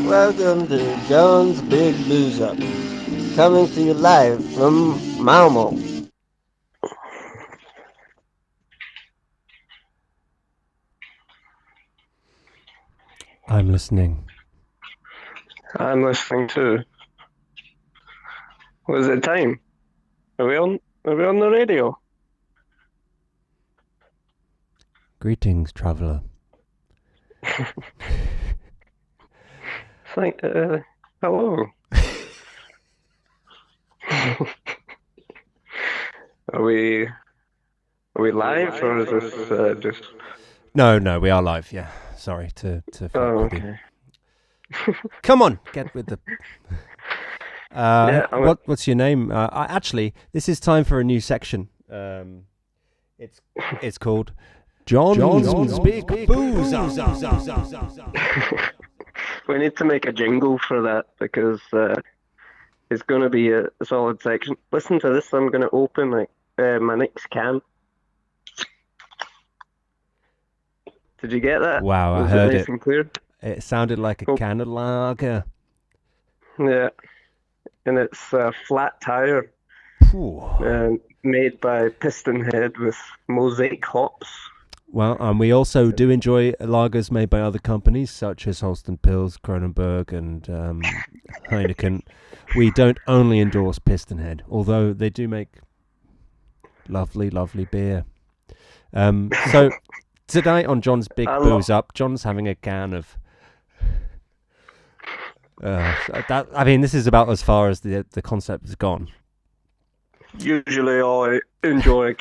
Welcome to John's Big Boozeup, coming to you live from Malmo. I'm listening. I'm listening too. Was it time? Are we on the radio? Greetings, traveller. Hello. Are we live or is this just? No, we are live. Yeah, sorry to fuck Oh, with you. okay. Come on, get with the. Yeah, What's your name? Actually, this is time for a new section. It's called John's Big Boozeup. We need to make a jingle for that because it's going to be a solid section. Listen to this. I'm going to open my next can. Did you get that? Wow, I Was heard nice it. and clear? It sounded like a can of lager. Yeah, and it's a flat tire. Made by Piston Head with mosaic hops. Well, and we also do enjoy lagers made by other companies such as Holsten Pils, Kronenberg, and Heineken. We don't only endorse Pistonhead, although they do make lovely, lovely beer. So tonight on John's Big Boozeup, John's having a can of. This is about as far as the concept has gone. Usually I enjoy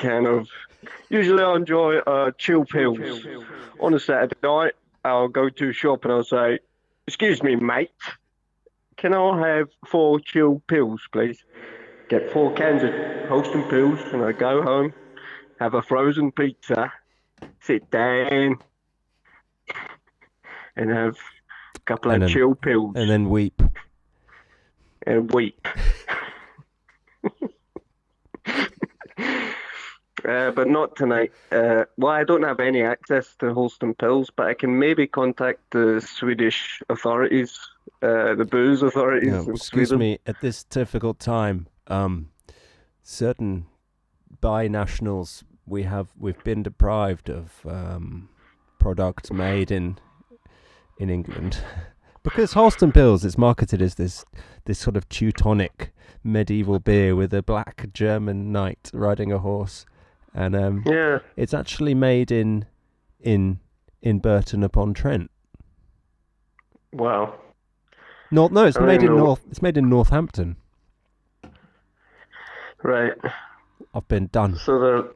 chill pills. On a Saturday night, I'll go to a shop and I'll say, "Excuse me, mate, can I have 4 chill pills, please?" Get 4 cans of Holsten pills and I go home, have a frozen pizza, sit down and have a couple of chill pills. And then weep. And weep. But not tonight. Well, I don't have any access to Holsten Pills, but I can maybe contact the Swedish authorities, the booze authorities in excuse Sweden. me, at this difficult time, certain binationals we've been deprived of products made in England because Holsten Pils is marketed as this sort of Teutonic medieval beer with a black German knight riding a horse, and it's actually made in Burton upon Trent. Wow. It's made in Northampton. Right. I've been done. So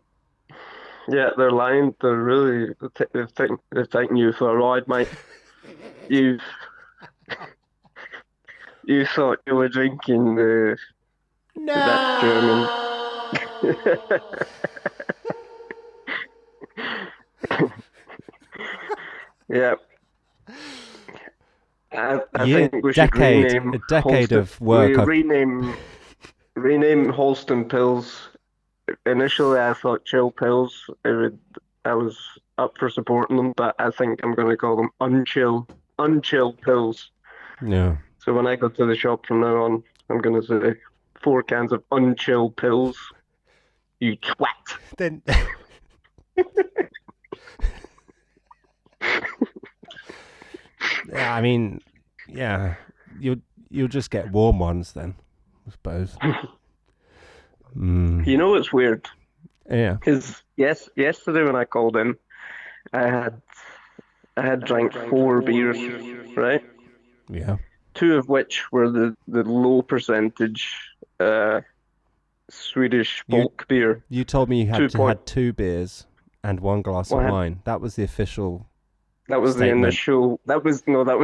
they're lying. They're really they're taking you for a ride, mate. You thought you were drinking that German. Yeah. I think we should rename a decade of work. Rename Holsten Pills. Initially, I thought Chill Pills. I was up for supporting them, but I think I'm going to call them Unchill Pills. Yeah. So when I go to the shop from now on, I'm going to say 4 cans of Unchill Pills. You twat. Then. Yeah, I mean, yeah, you'll just get warm ones then, I suppose. You know what's weird? Yeah. Because yesterday when I called in, I had drank 4 beers, right? Yeah. 2 of which were the low percentage Swedish bulk beer. You told me you had had 2 bears and 1 glass of wine. That was the official. That was statement. The initial. That was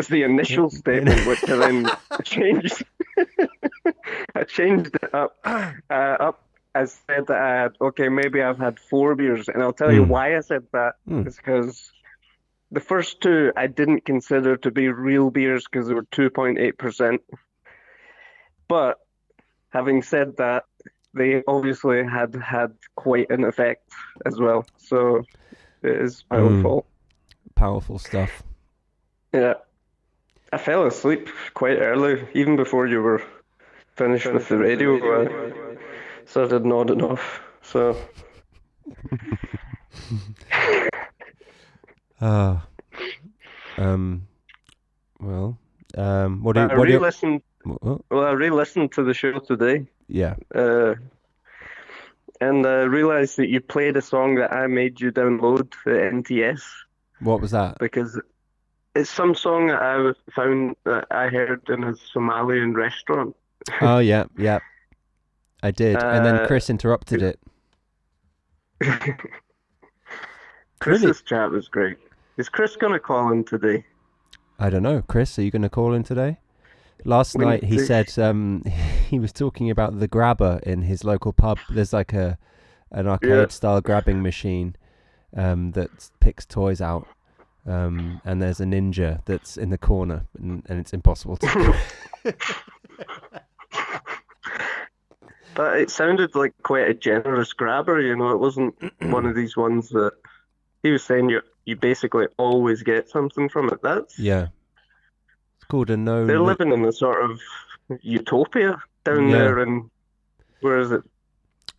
the initial statement, which I then changed. I changed it up. I said that maybe I've had 4 beers, and I'll tell you why I said that. It's because the first 2 I didn't consider to be real beers because they were 2.8%. But having said that, they obviously had quite an effect as well. So it is my own fault. Powerful stuff. Yeah, I fell asleep quite early, even before you were finished with the radio. Started nodding off. So, Ah, um, well, I what do you, re-listened. what? Well, I re-listened to the show today, Yeah, uh, and I realized that you played a song that I made you download the NTS what was that? because it's some song that I found that I heard in a Somalian restaurant. Oh, yeah, yeah, I did. And then Uh, Chris interrupted it. It's really, Chris's chat was great. Is Chris gonna call in today? I don't know. Chris, are you going to call in today? Last We night need he to. said he was talking about the grabber in his local pub. There's like an Yeah. arcade style grabbing machine that picks toys out. And there's a ninja that's in the corner, and it's impossible to. But it sounded like quite a generous grabber, you know. It wasn't one of these ones that he was saying you basically always get something from it. Yeah, it's called a no They're loot. living in a sort of utopia down Yeah, there in where is it?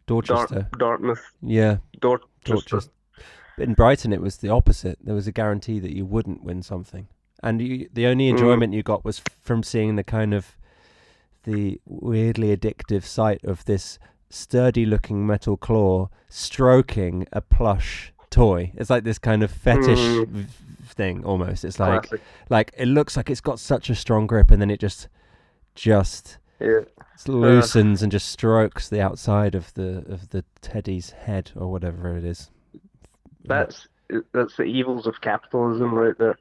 Dorchester. Dartmouth, Yeah, Dorchester. Dorchester. But in Brighton, it was the opposite. There was a guarantee that you wouldn't win something, and the only Mm. enjoyment you got was from seeing the weirdly addictive sight of this sturdy-looking metal claw stroking a plush toy. It's like this kind of fetish thing almost. It's Classic. like it looks like it's got such a strong grip, and then it just Yeah. loosens and just strokes the outside of the teddy's head or whatever it is. That's the evils of capitalism right there.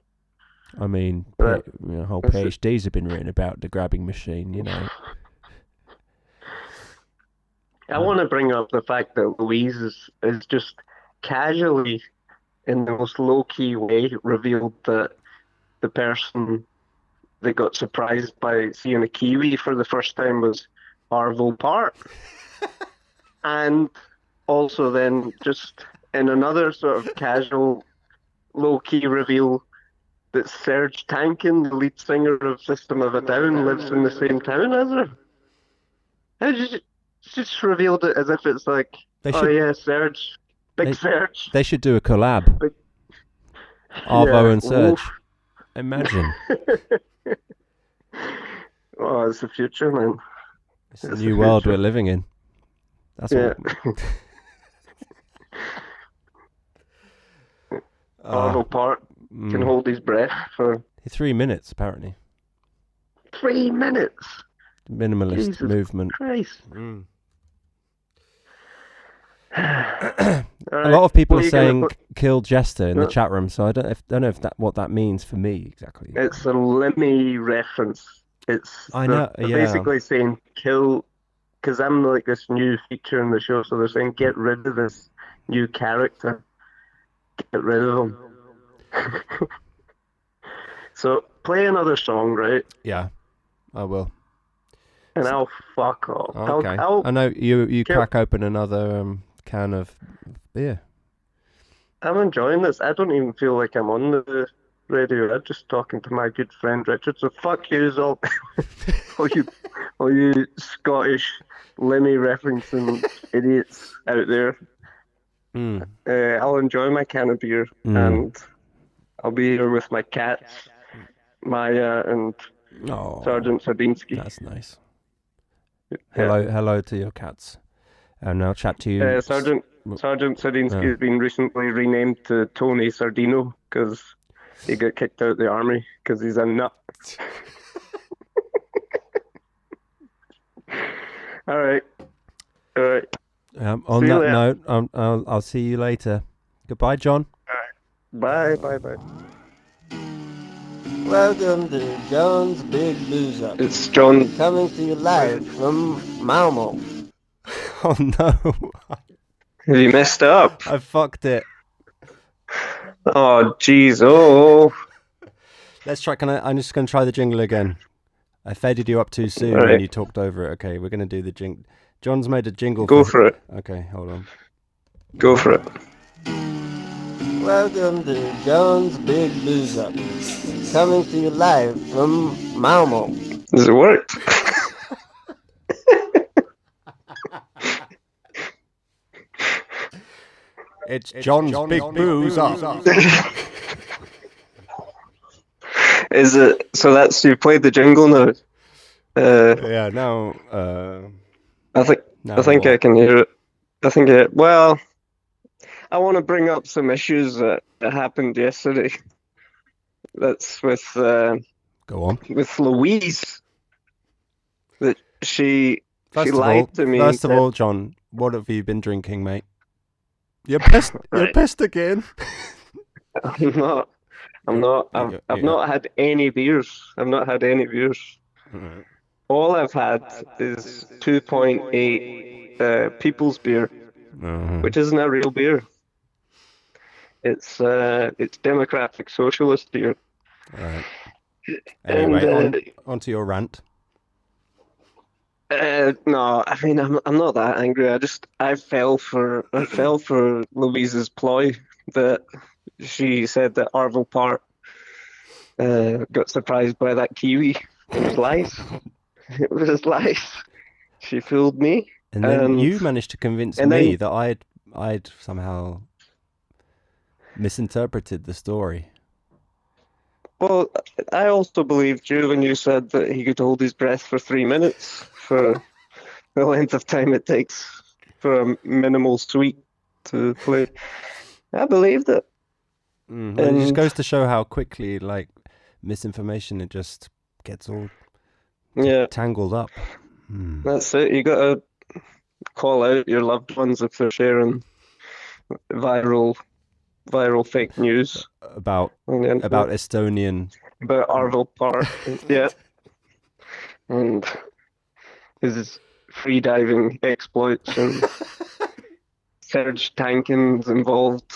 I mean, That, whole that's it. PhDs have been written about the grabbing machine, you know. I want to bring up the fact that Louise is just casually, in the most low-key way, revealed that the person that got surprised by seeing a kiwi for the first time was Arvo Part. And also then just in another sort of casual, low-key reveal that Serge Tankin, the lead singer of System of a Down, lives in the same town as her. How did you just revealed it as if it's like, They oh should yeah, Serge, big Serge. they should do a collab. Big, Arvo yeah, and Serge. Imagine. Oh, it's the future, man. It's the It's new the world future. we're living in. That's Yeah. what. Arvo Part can hold his breath for 3 minutes apparently. 3 minutes. Minimalist Jesus movement. Christ. A Right. lot of people What are you gonna saying put? kill Jester in the No. chat room, so I don't know if what that means for me exactly. It's a Lemmy reference. I know, They're yeah. basically saying kill, because I'm like this new feature in the show, so they're saying get rid of this new character. Get rid of him. So play another song, right? Yeah, I will. And I'll fuck off. Okay. I'll I know you kill. crack open another can of beer. I'm enjoying this. I don't even feel like I'm on the radio. I'm just talking to my good friend Richard. So fuck you all, all you Scottish Lemmy referencing idiots out there. I'll enjoy my can of beer and I'll be here with my cats, Maya and Sergeant Sardinsky. That's nice. Hello to your cats. And I'll chat to you. Sergeant Sardinsky has been recently renamed to Tony Sardino because he got kicked out of the army because he's a nut. All right. On that note, I'll see you later. Goodbye, John. Bye. Welcome to John's Big Boozeup. It's John Coming to you live from Malmo. Oh no! Have you messed up? I fucked it. Oh jeez! Oh. Let's try. I'm just going to try the jingle again. I faded you up too soon when you talked over it. Okay, we're going to do the jingle. John's made a jingle. Go for it. Okay, hold on. Go for it. Welcome to John's Big Boozeup, coming to you live from Malmo. Does it work? It's John's Big Booze Up. Is it? So that's you played the jingle now. Yeah, now, I think now I think I what? can hear it. I think it. Well, I want to bring up some issues that happened yesterday. That's Go on. with Louise. That she First of lied all, to me and said, John, what have you been drinking, mate? You're pissed. You're right, pissed again. I'm not. I'm not. I've Yeah. not had any beers. I've not had any beers. Alright. All I've had is 2.8 People's beer, which isn't a real beer. It's democratic socialist beer. All right. And Anyway, on to your rant. no, I mean I'm not that angry. I fell for Louise's ploy that she said that Arville Park got surprised by that kiwi. It was lies. It was lies. She fooled me. And then you managed to convince and me then that I'd somehow misinterpreted the story. Well, I also believed you when you said that he could hold his breath for 3 minutes for the length of time it takes for a minimal suite to play. I believed it. Well, it just goes to show how quickly, like, misinformation, it just gets all Yeah, tangled up. that's it. You gotta call out your loved ones if they're sharing viral fake news About on the internet Estonian. about Arville Park. Yeah, and his free diving exploits and Serge Tankin's involved,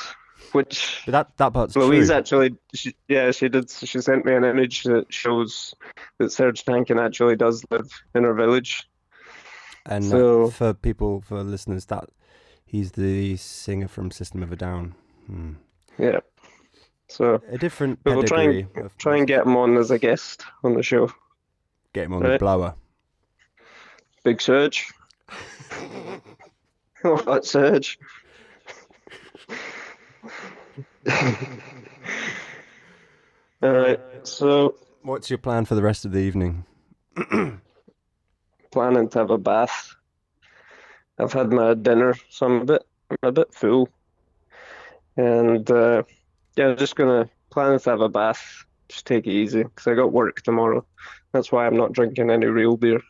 which But that part's Louise true. actually, she did. She sent me an image that shows that Serge Tankin actually does live in her village. And So for listeners, that he's the singer from System of a Down. yeah, so A different we'll pedigree. try and get him on as a guest on the show. Get him on the Right. blower. Big Serge. What Serge? All right. So What's your plan for the rest of the evening? planning to have a bath. I've had my dinner, so I'm a bit full, and yeah, just gonna plan to have a bath. Just take it easy because I got work tomorrow. That's why I'm not drinking any real beer.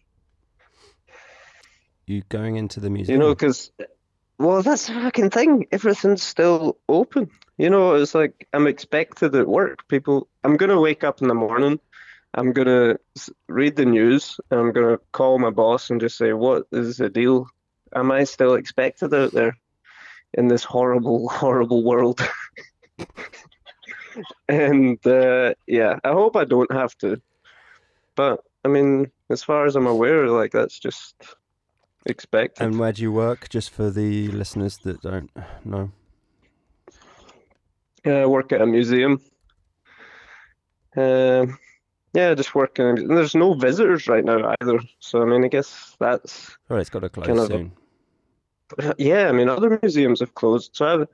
You going into the You museum? know, because well, that's the fucking thing. Everything's still open. You know, it's like I'm expected at work. I'm gonna wake up in the morning. I'm gonna read the news and I'm gonna call my boss and just say, "What is the deal? Am I still expected out there in this horrible, horrible world?" And yeah, I hope I don't have to. But I mean, as far as I'm aware, like that's just expected. And where do you work? Just for the listeners that don't know. I work at a museum. Yeah, just working. There's no visitors right now either. So I mean, I guess that's Oh, it's got to close kind of soon. yeah. I mean, other museums have closed. So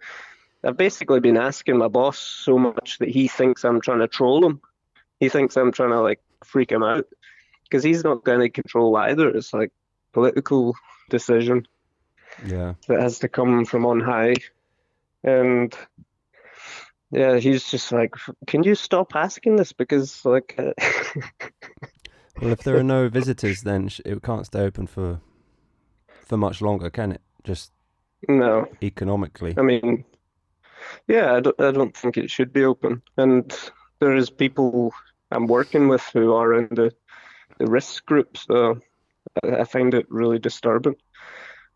I've basically been asking my boss so much that he thinks I'm trying to troll him. He thinks I'm trying to like freak him out because he's not got any control either. It's like political decision Yeah. that has to come from on high. And yeah, he's just like, can you stop asking this? Because like, Well, if there are no visitors, then it can't stay open for much longer, can it? Just no. economically. I mean, yeah, I don't think it should be open. And there is people I'm working with who are in the risk group, so I find it really disturbing.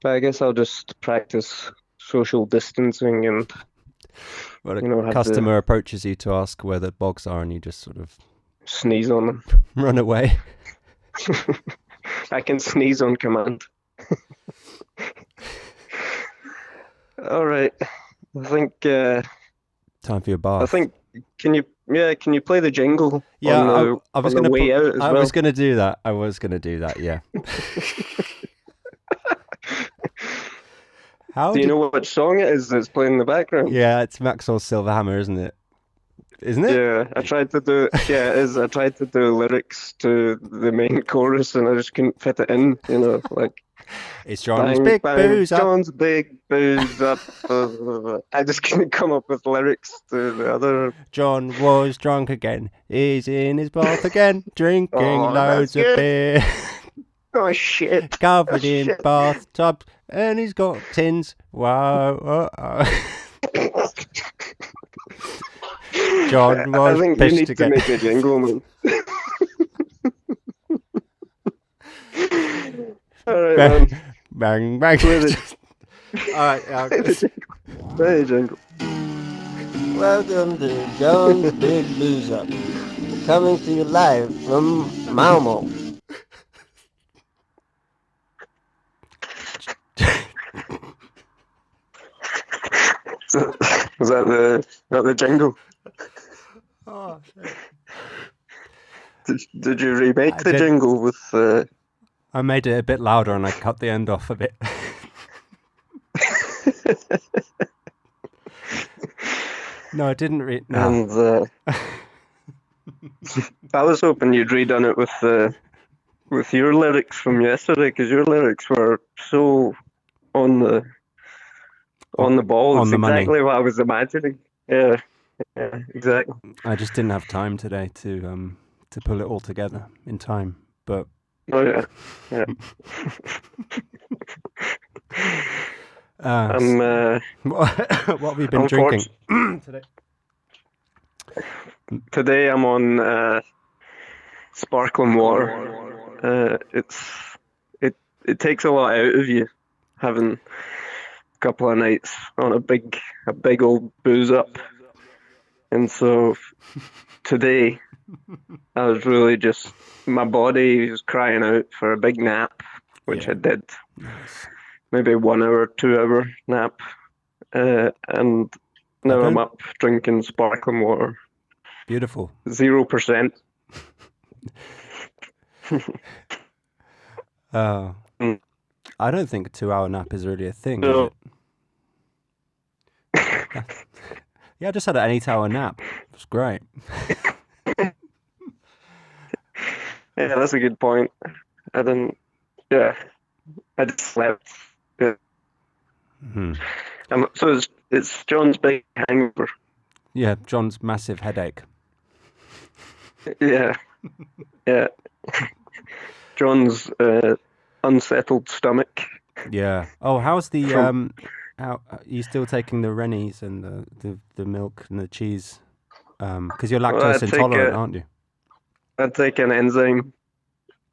But I guess I'll just practice social distancing and When you know a have customer approaches you to ask where the bogs are, and you just sort of sneeze on them. run away. I can sneeze on command. All right. I think Time for your I bath. think can you play the jingle Yeah, I on was the gonna way out as I well? was gonna do that. I was gonna do that. Yeah. How Do you did? know what song it is that's playing in the background? Yeah, it's Maxwell Silverhammer, isn't it? Isn't it? Yeah, I tried to do yeah, it is. I tried to do lyrics to the main chorus and I just couldn't fit it in, like It's John's bang Big bang, Boozeup. John's big booze up. I just couldn't come up with lyrics to the other. John was drunk again. He's in his bath again, drinking Oh, that's loads of good. beer, Oh shit. Oh covered in shit. bathtubs, and he's got tins. Wow. John I was think you pissed need to again. make a jingle, man. All right, man. Bang, bang. Play the, All right. play the jingle. Play the jingle. Welcome to John's Big Boozeup. Coming to you live from Malmo. Is that the jingle? Oh, shit. Did you remake I the did. jingle with I made it a bit louder and I cut the end off a bit. No, I didn't read. No. and I was hoping you'd redone it with your lyrics from yesterday because your lyrics were so on the ball. On It's the money. exactly what I was imagining. Yeah, exactly. I just didn't have time today to pull it all together in time. But Oh yeah, yeah. what have you been drinking today? Today I'm on sparkling water. It takes a lot out of you having a couple of nights on a big old booze up, and so today I was really just my body was crying out for a big nap, which I did. Nice. Maybe 1 hour, 2 hour nap, and now I'm up drinking sparkling water. Beautiful. 0%. I don't think a 2-hour nap is really a thing, No. is it? Yeah, I just had an 8-hour nap. It was great. Yeah, that's a good point. I didn't. Yeah, I just slept. Yeah. So it's John's big hangover. Yeah, John's massive headache. Yeah, yeah. John's unsettled stomach. Yeah. Oh, how's the how are you still taking the Rennies and the milk and the cheese? Because you're lactose intolerant, aren't you? I take an enzyme.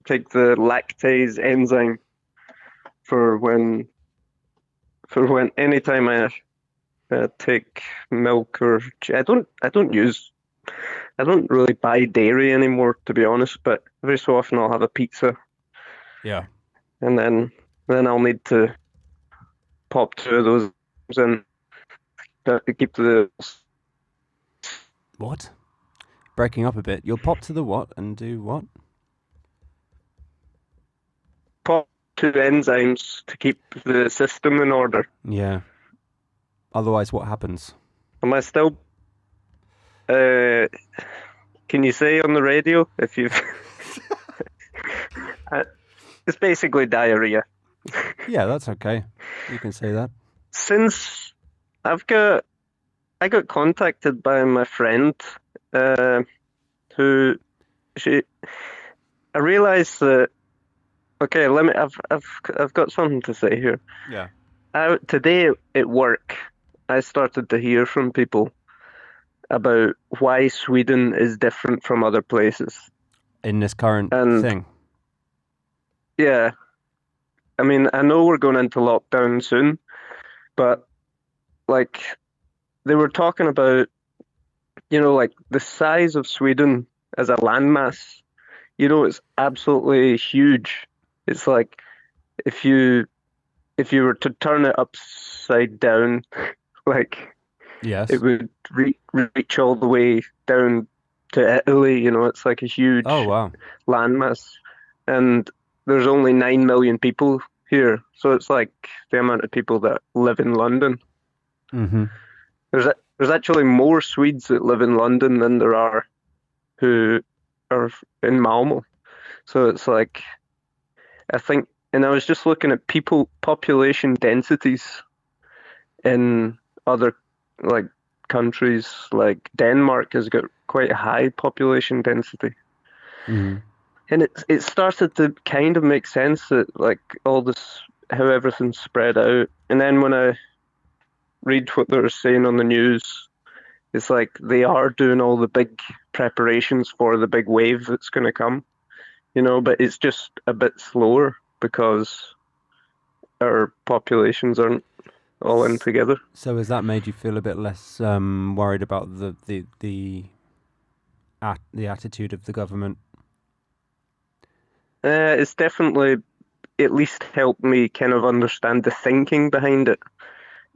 Take the lactase enzyme for when anytime I take milk or I don't really buy dairy anymore, to be honest, but every so often I'll have a pizza. Yeah. And then I'll need to pop 2 of those in to keep the What? Breaking up a bit. You'll pop to the what and do what? pop 2 enzymes to keep the system in order. Yeah. Otherwise, what happens? Am I still? Can you say on the radio if you've? It's basically diarrhea. Yeah, that's okay. You can say that. Since I got contacted by my friend, who I realized that. Okay, I've got something to say here. Yeah. Today at work, I started to hear from people about why Sweden is different from other places. In this current thing. Yeah. I mean, I know we're going into lockdown soon, but like they were talking about, like the size of Sweden as a landmass, it's absolutely huge. It's like if you were to turn it upside down, like Yes. it would reach all the way down to Italy. It's like a Oh, huge wow. landmass, and there's only 9 million people here, so it's like the amount of people that live in London. Mm-hmm. There's actually more Swedes that live in London than there are who are in Malmo. So it's like I think, and I was just looking at population densities in other like countries, like Denmark has got quite a high population density. Mm-hmm. And it started to kind of make sense that like all this how everything's spread out. And then when I read what they're saying on the news, it's like they are doing all the big preparations for the big wave that's going to come, but it's just a bit slower because our populations aren't all in together. So has that made you feel a bit less worried about the attitude of the government? It's definitely at least helped me kind of understand the thinking behind it.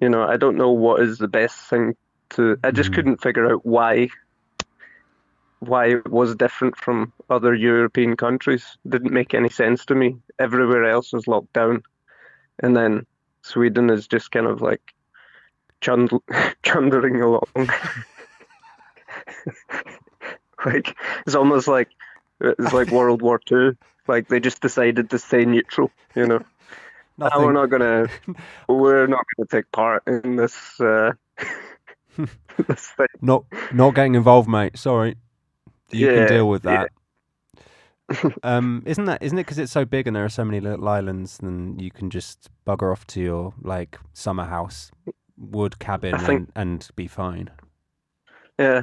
I don't know what is the best thing to. I just Mm. couldn't figure out why it was different from other European countries. Didn't make any sense to me. Everywhere else is locked down, and then Sweden is just kind of like chundering along. Like it's almost like World War II. Like they just decided to stay neutral. Now Nothing. we're not gonna take part in this this thing. Not getting involved, mate. Sorry. You can Yeah, deal with yeah. that. Isn't it because it's so big and there are so many little islands, then you can just bugger off to your like summer house, wood I cabin, think and be fine. yeah,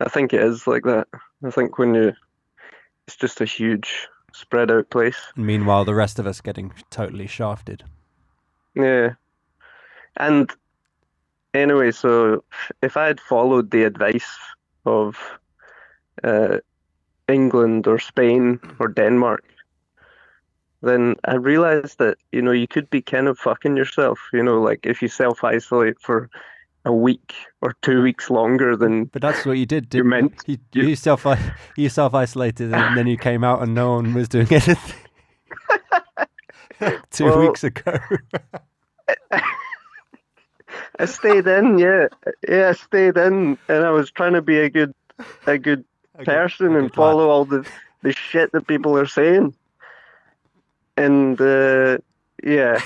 I think it is like that. I think it's just a huge spread out place. Meanwhile, the rest of us getting totally shafted. Yeah. And anyway, so if I had followed the advice of uh, England or Spain or Denmark, then I realized that, you could be kind of fucking yourself, like if you self-isolate for a week or 2 weeks longer than But that's what you did. you're meant. You, You self isolated, and then you came out and no one was doing anything. Like 2 well, weeks ago. I stayed in, yeah. Yeah, I stayed in and I was trying to be a good A person and good lad. follow all the shit that people are saying. And yeah,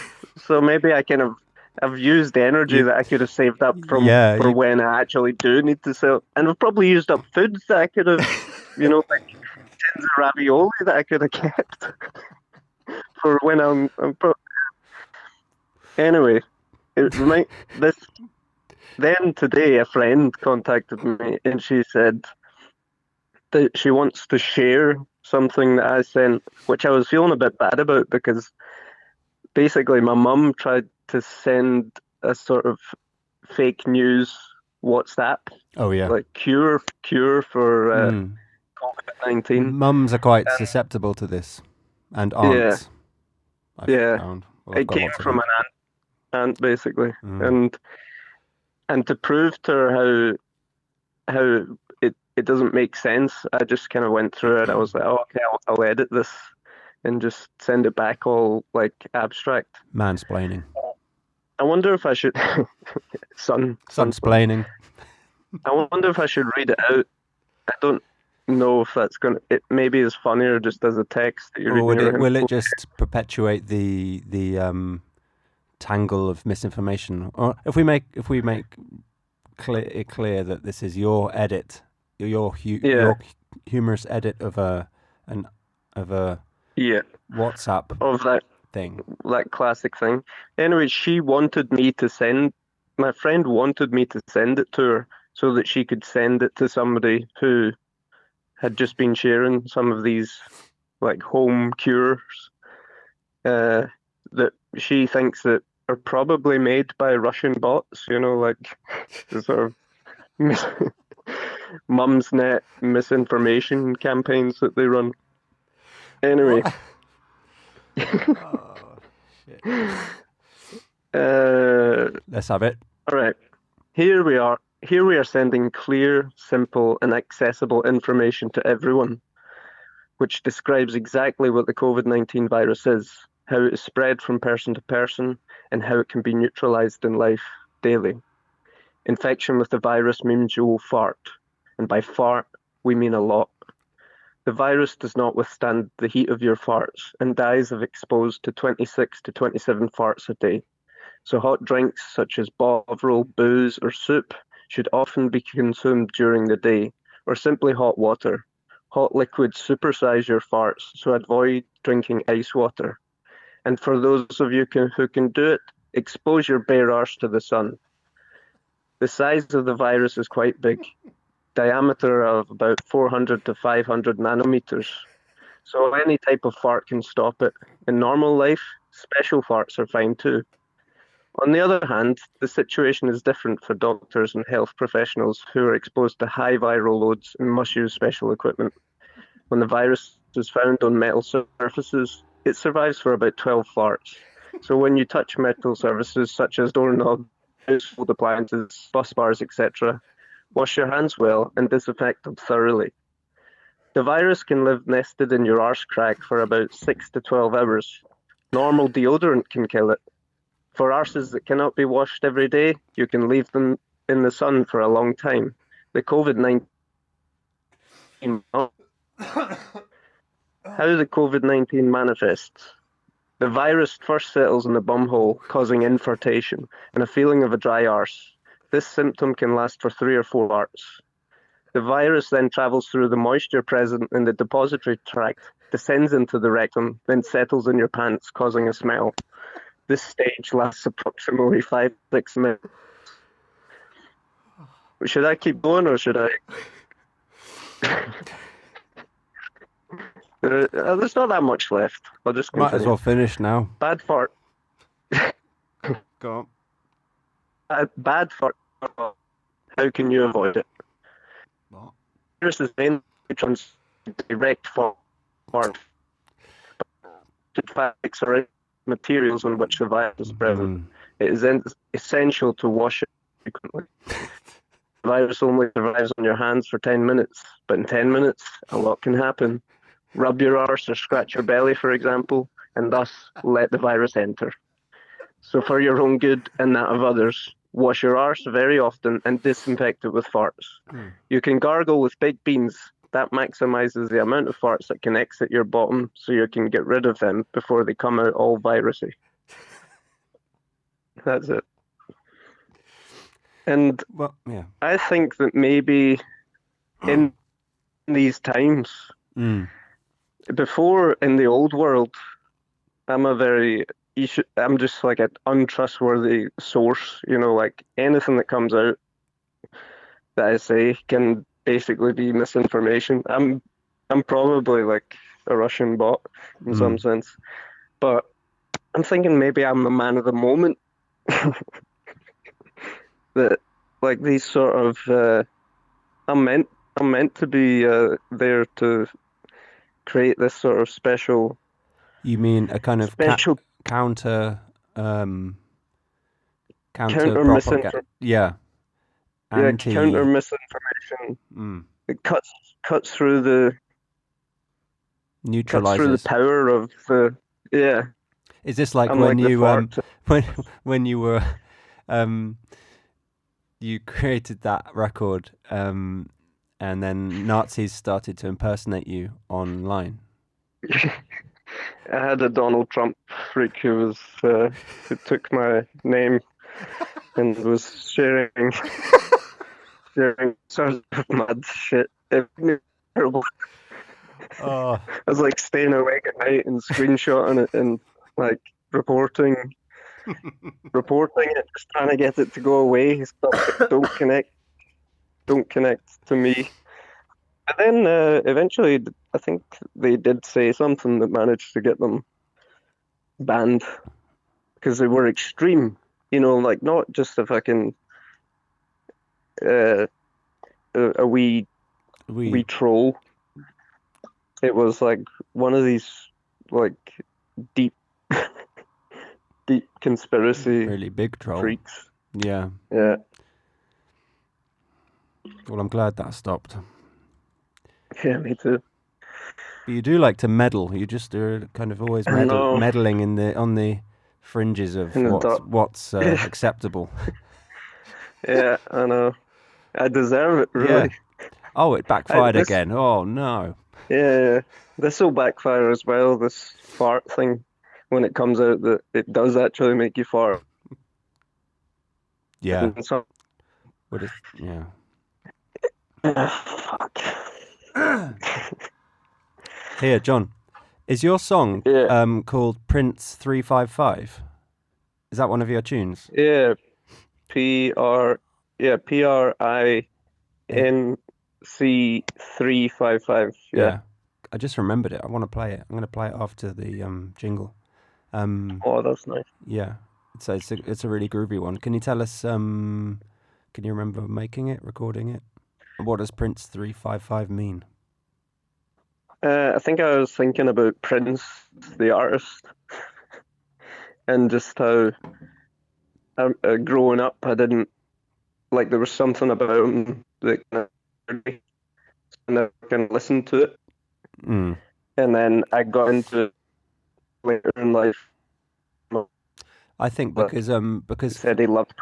so maybe I've used the energy You, that I could have saved up from yeah, for you. when I actually do need to sell, and I've probably used up foods that I could have, like tins of ravioli that I could have kept for when anyway. It remind this Then today a friend contacted me and she said that she wants to share something that I sent, which I was feeling a bit bad about because basically my mum tried to send a sort of fake news WhatsApp, Oh yeah. like cure for Mm. COVID-19. Mums are quite And susceptible to this, and yeah, aunts. I've yeah, found. Well, I've it got came lots of from aunts. an aunt basically, Mm. and to prove to her how it doesn't make sense, I just kind of went through it. I was like, oh, okay, I'll edit this and just send it back all like abstract. Mansplaining. I wonder if I should sunsplain. Sunsplaining. I wonder if I should read it out. I don't know if that's gonna. It maybe is funnier just as a text that you're Or reading would out. will it just perpetuate the tangle of misinformation? Or if we make it clear that this is your edit, Yeah, your humorous edit of an of a yeah, WhatsApp of thing. that classic thing. Anyway, my friend wanted me to send it to her so that she could send it to somebody who had just been sharing some of these like home cures uh, that she thinks that are probably made by Russian bots, like the sort of mis Mumsnet misinformation campaigns that they run. Anyway, What? Oh shit. uh, Let's have it. all right. Here we are. Here we are sending clear, simple, and accessible information to everyone, which describes exactly what the COVID-19 virus is, how it is spread from person to person, and how it can be neutralized in life daily. Infection with the virus means you will fart, and by fart, we mean a lot. The virus does not withstand the heat of your farts and dies if exposed to 26 to 27 farts a day. So hot drinks such as Bovril, booze, or soup should often be consumed during the day, or simply hot water. Hot liquids supersize your farts, so avoid drinking ice water. And for those of you who can do it, expose your bare arse to the sun. The size of the virus is quite big, diameter of about 400 to 500 nanometers. So any type of fart can stop it. In normal life, special farts are fine too. On the other hand, the situation is different for doctors and health professionals who are exposed to high viral loads and must use special equipment. When the virus is found on metal surfaces, it survives for about 12 farts. So when you touch metal surfaces such as doorknobs, household appliances, bus bars, etc., wash your hands well and disinfect them thoroughly. The virus can live nested in your arse crack for about 6 to 12 hours. Normal deodorant can kill it. For arses that cannot be washed every day, you can leave them in the sun for a long time. The COVID-19 How the COVID-19 manifests. The virus first settles in the bumhole, causing infartation and a feeling of a dry arse. This symptom can last for 3 or 4 hours. The virus then travels through the moisture present in the depository tract, descends into the rectum, then settles in your pants, causing a smell. This stage lasts approximately 5-6 minutes. Should I keep going or should I? There's not that much left. I'll just continue. Might as well finish now. Bad fart. Go on. Bad fart. How can you avoid it? What? Virus is mainly direct fart. Facts are materials on which the virus is present. It is essential to wash it frequently. The virus only survives on your hands for 10 minutes, but in 10 minutes, a lot can happen. Rub your arse or scratch your belly, for example, and thus let the virus enter. So for your own good and that of others, wash your arse very often and disinfect it with farts. You can gargle with baked beans. That maximizes the amount of farts that can exit your bottom so you can get rid of them before they come out all virusy. That's it. And Well, yeah. I think that maybe in these times, before in the old world, I'm just like an untrustworthy source, like anything that comes out that I say can basically be misinformation. I'm probably like a Russian bot in some sense, but I'm thinking maybe I'm the man of the moment. That like these sort of I'm meant to be there to create this sort of special. You mean a kind of counter propaganda? Yeah. Counter misinformation. It cuts through the power of the Is this like when you when you were you created that record and then Nazis started to impersonate you online? I had a Donald Trump freak who took my name and was sharing sort of mad shit. It was terrible. Oh. I was like staying awake at night and screenshotting it and like reporting it, just trying to get it to go away. Stuff don't connect to me. And then eventually, I think they did say something that managed to get them banned because they were extreme. Like not just a fucking a wee troll. It was like one of these like deep conspiracy really big troll freaks. Yeah. Well, I'm glad that stopped. Yeah, me too. But you do like to meddle. You just are kind of always No, meddling on the fringes of in the dark. what's acceptable. Yeah, I know. I deserve it, Yeah. really. Oh, it I, backfired this, again. Oh no. yeah, this will backfire as well. This fart thing, when it comes out, that it does actually make you fart. Yeah. And so, What is? Yeah. fuck. Here, John. Is your song Yeah, called Prince 355? Is that one of your tunes? yeah. P R, yeah, Eh, PRINC 355. Yeah. yeah. I just remembered it. I want to play it. I'm going to play it after the jingle. Um, Oh, that's nice. yeah. It's a really groovy one. Can you tell us? Can you remember making it, recording it? What does Prince 355 mean? I think I was thinking about Prince, the artist, and just how growing up, I didn't like there was something about him that kind of and I can listen to it, Mm. and then I got into it later in life. My I think brother because said he loved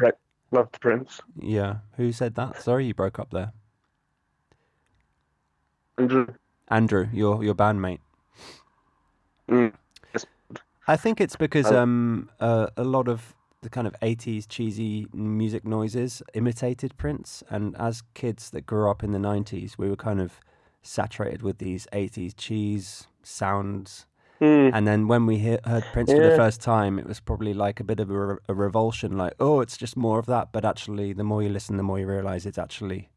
Prince. yeah. Who said that? Sorry, you broke up there. Andrew. Andrew, your bandmate. Mm, yes, I think it's because uh, a lot of the kind of 80s cheesy music noises imitated Prince, and as kids that grew up in the 90s, we were kind of saturated with these 80s cheese sounds. mm, And then when we heard Prince for the yeah, first time, it was probably like a bit of a revulsion, like, oh, it's just more of that. But actually, the more you listen, the more you realize it's actually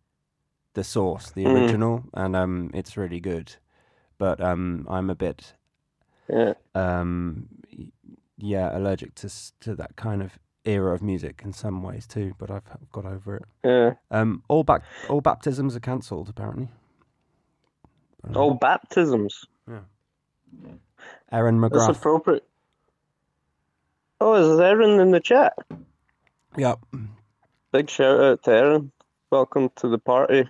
the source, the mm, original, and it's really good. But I'm a bit yeah, um, yeah, allergic to that kind of era of music in some ways too. But I've got over it. yeah. All baptisms are cancelled apparently. All baptisms. Yeah. Aaron That's McGrath. appropriate. Oh, is Erin in the chat? Yeah. Big shout out to Erin. Welcome to the party.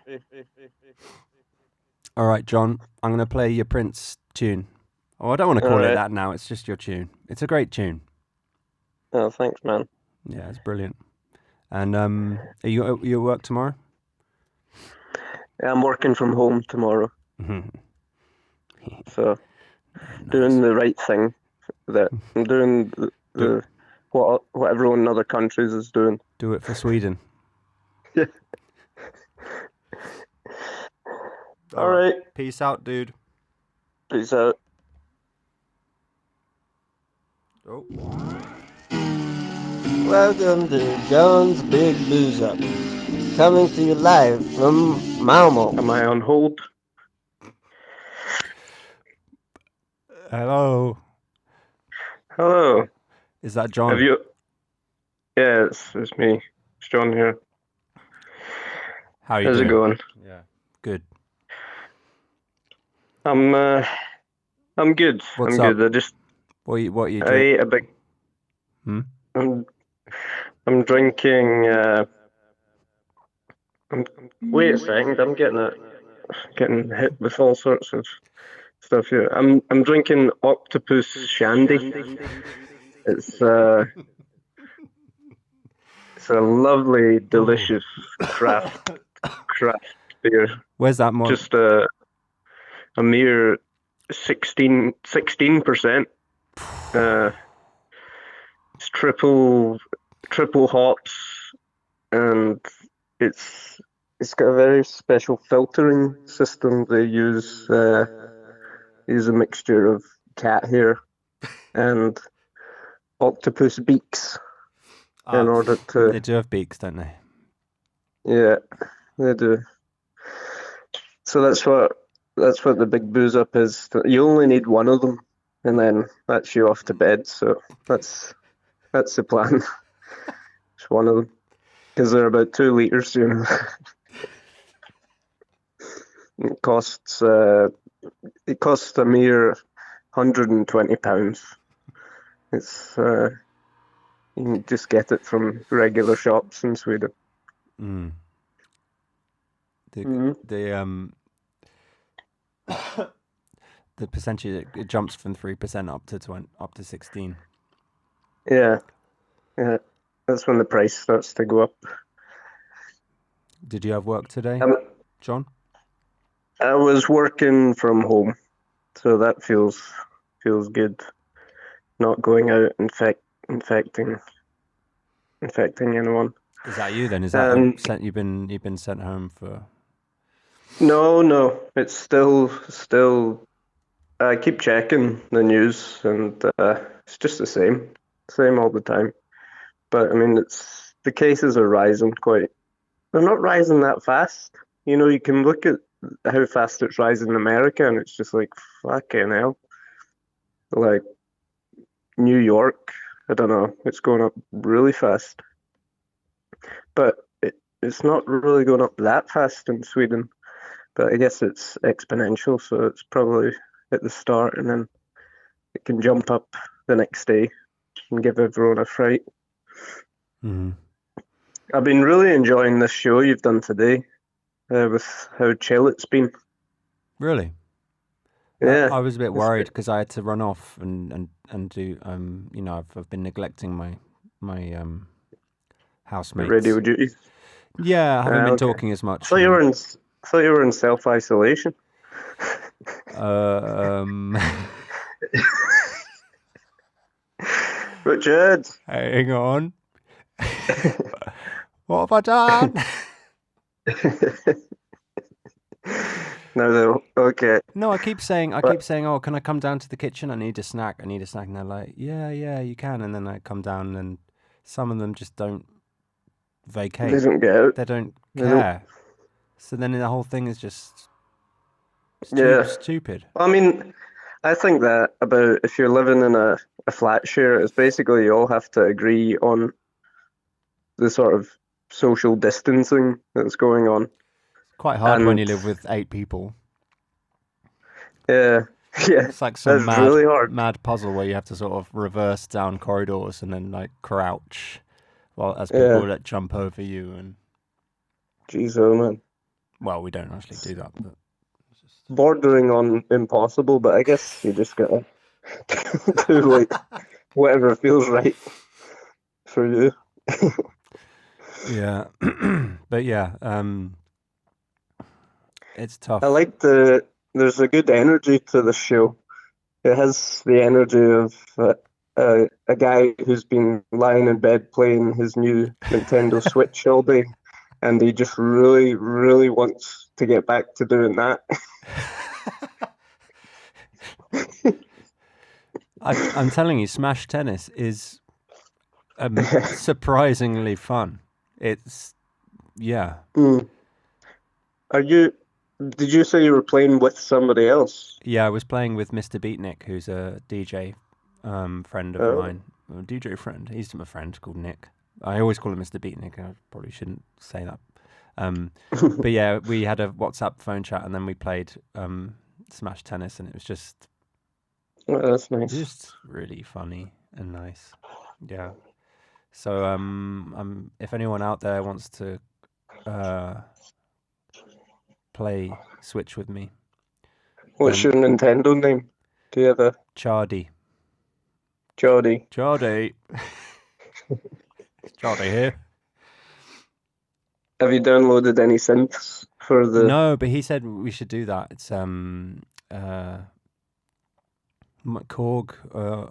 All right, John. I'm gonna play your Prince tune. Oh, I don't want to All call it right. that now. It's just your tune. It's a great tune. Oh, thanks, man. Yeah, it's brilliant. And are you at work tomorrow? Yeah, I'm working from home tomorrow, so Nice. doing the right thing. That I'm doing Do what everyone in other countries is doing. do it for Sweden. Yeah. All right. Peace out, dude. Peace out. Oh. Welcome to John's Big Boozeup, coming to you live from Malmo. Am I on hold? Hello. Hello. Is that John? Have you? Yeah, it's me. It's John here. How are you How's doing? it going? Yeah. Good. I'm good. What's I'm up? good. I just What are you I drink? ate a big. Hmm? I'm drinking. Wait a second. I'm getting hit with all sorts of stuff here. I'm drinking octopus shandy. It's it's a lovely, delicious craft beer. Where's that more? Just a mere 16%. It's triple hops, and it's got a very special filtering system. They use a mixture of cat hair and octopus beaks in order They to. do have beaks, don't they? Yeah, they do. So that's what the big booze up is. You only need one of them, and then that's you off to bed. So that's the plan. It's one of them because they're about 2 liters. It costs a mere £120. It's you can just get it from regular shops in Sweden. Mm. The Hmm. the the percentage, it jumps from 3% up to 16. Yeah, yeah. That's when the price starts to go up. Did you have work today, Um, John? I was working from home, so that feels good. Not going out infecting infecting anyone. Is that you then? Is that Um, sent? You've been sent home for? no, no, it's still. I keep checking the news, and it's just the same all the time. But I mean, it's the cases are rising quite. They're not rising that fast. You can look at how fast it's rising in America, and it's just like fucking hell. Like New York, I don't know, it's going up really fast, but it's not really going up that fast in Sweden. But I guess it's exponential, so it's probably at the start, and then it can jump up the next day and give everyone a fright. Mm. I've been really enjoying this show you've done today, with how chill it's been. Really? Yeah, I was a bit it's worried good. because I had to run off and do I've been neglecting my housemates. Radio duties. Yeah, I haven't been Okay. talking as I much thought you and were in. I thought you were in self-isolation. um Richard. hang on. What have I done? No, no. Okay. No, I But keep saying, oh, can I come down to the kitchen? I need a snack. I need a snack. And they're like, yeah, you can. And then I come down and some of them just don't they vacate. don't get out. They don't They don't. care. So then the whole thing is just Yeah. stupid. I mean, I think that about if you're living in a flat share, it's basically you all have to agree on the sort of social distancing that's going on. It's quite hard when And you live with 8 people. yeah, yeah, It's like some that's really hard. mad puzzle where you have to sort of reverse down corridors and then like crouch while as people Yeah. that jump over you. And Jeez, oh man. well, we don't actually do that, but it's just Bordering on impossible, but I guess you just gotta do like whatever feels right for you. yeah. But yeah, it's I tough. like there's a good energy to the show. It has the energy of a guy who's been lying in bed playing his new Nintendo Switch all day, and he just really, really wants to get back to doing that. I'm telling you, Smash Tennis is surprisingly fun. It's yeah. Hmm. Are you? Did you say you were playing with somebody else? Yeah, I was playing with Mr. Beatnik, who's a DJ friend of Oh. mine. A DJ friend. He's my friend called Nick. I always call him Mr. Beatnik. I probably shouldn't say that. But yeah, we had a WhatsApp phone chat and then we played Smash Tennis, and it was Oh, that's nice. just really funny and nice. Yeah. So if anyone out there wants to uh, play Switch with me, What's then your Nintendo name? Do you have a Chardy. Jody? Chardy. Chardy here. Have you downloaded any synths for the? No, but he said we should do that. It's Korg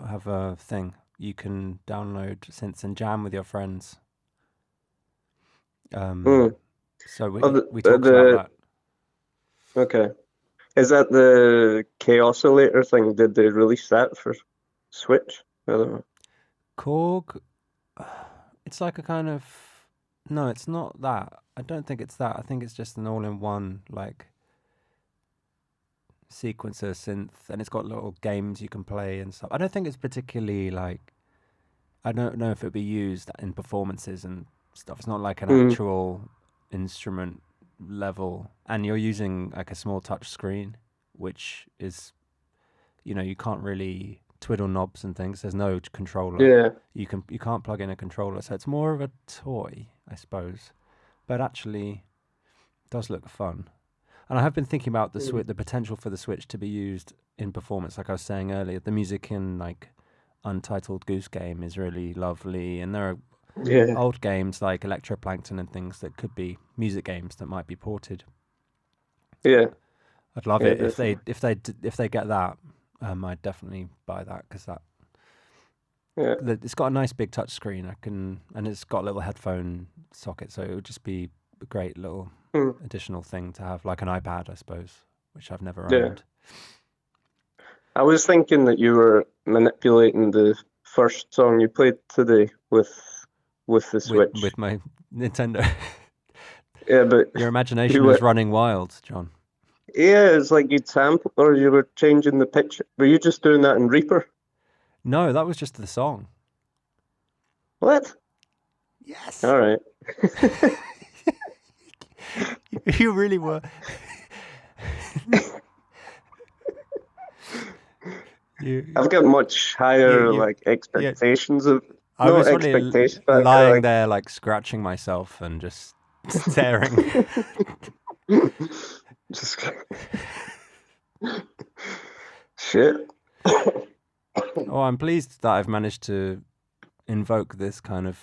have a thing. You can download synths and jam with your friends. Hmm. So Oh, we talked about that. okay. Is that the K Oscillator thing? Did they release that for Switch? I don't know. Korg, it's like a kind of no, it's not that. I don't think it's that. I think it's just an all-in-one like sequencer synth, and it's got little games you can play and stuff. I don't think it's particularly like. I don't know if it'd be used in performances and stuff. It's not like an Hmm. actual instrument level, and you're using like a small touch screen, which is, you can't really twiddle knobs and things. There's no controller. Yeah. You can't plug in a controller, so it's more of a toy, I suppose. But actually, does look fun. And I have been thinking about the potential for the Switch to be used in performance. Like I was saying earlier, the music in like Untitled Goose Game is really lovely, and there are old games like Electroplankton and things that could be music games that might be ported. Yeah, I'd love yeah, it definitely. if they get that. I'd definitely buy that because Yeah, it's got a nice big touch screen. And it's got a little headphone socket, so it would just be a great little mm, additional thing to have, like an iPad, I suppose, which I've never yeah. owned. I was thinking that you were manipulating the first song you played today with the Switch. With my Nintendo. Yeah, but Your you imagination is were running wild, John. yeah, it's like you'd sample or you were changing the pitch. Were you just doing that in Reaper? No, that was just the song. What? Yes. All right. You really were. I've got much you, higher you, like yeah. expectations of I not was really expectations, but lying like there, like scratching myself and just staring. just shit. Oh, I'm pleased that I've managed to invoke this kind of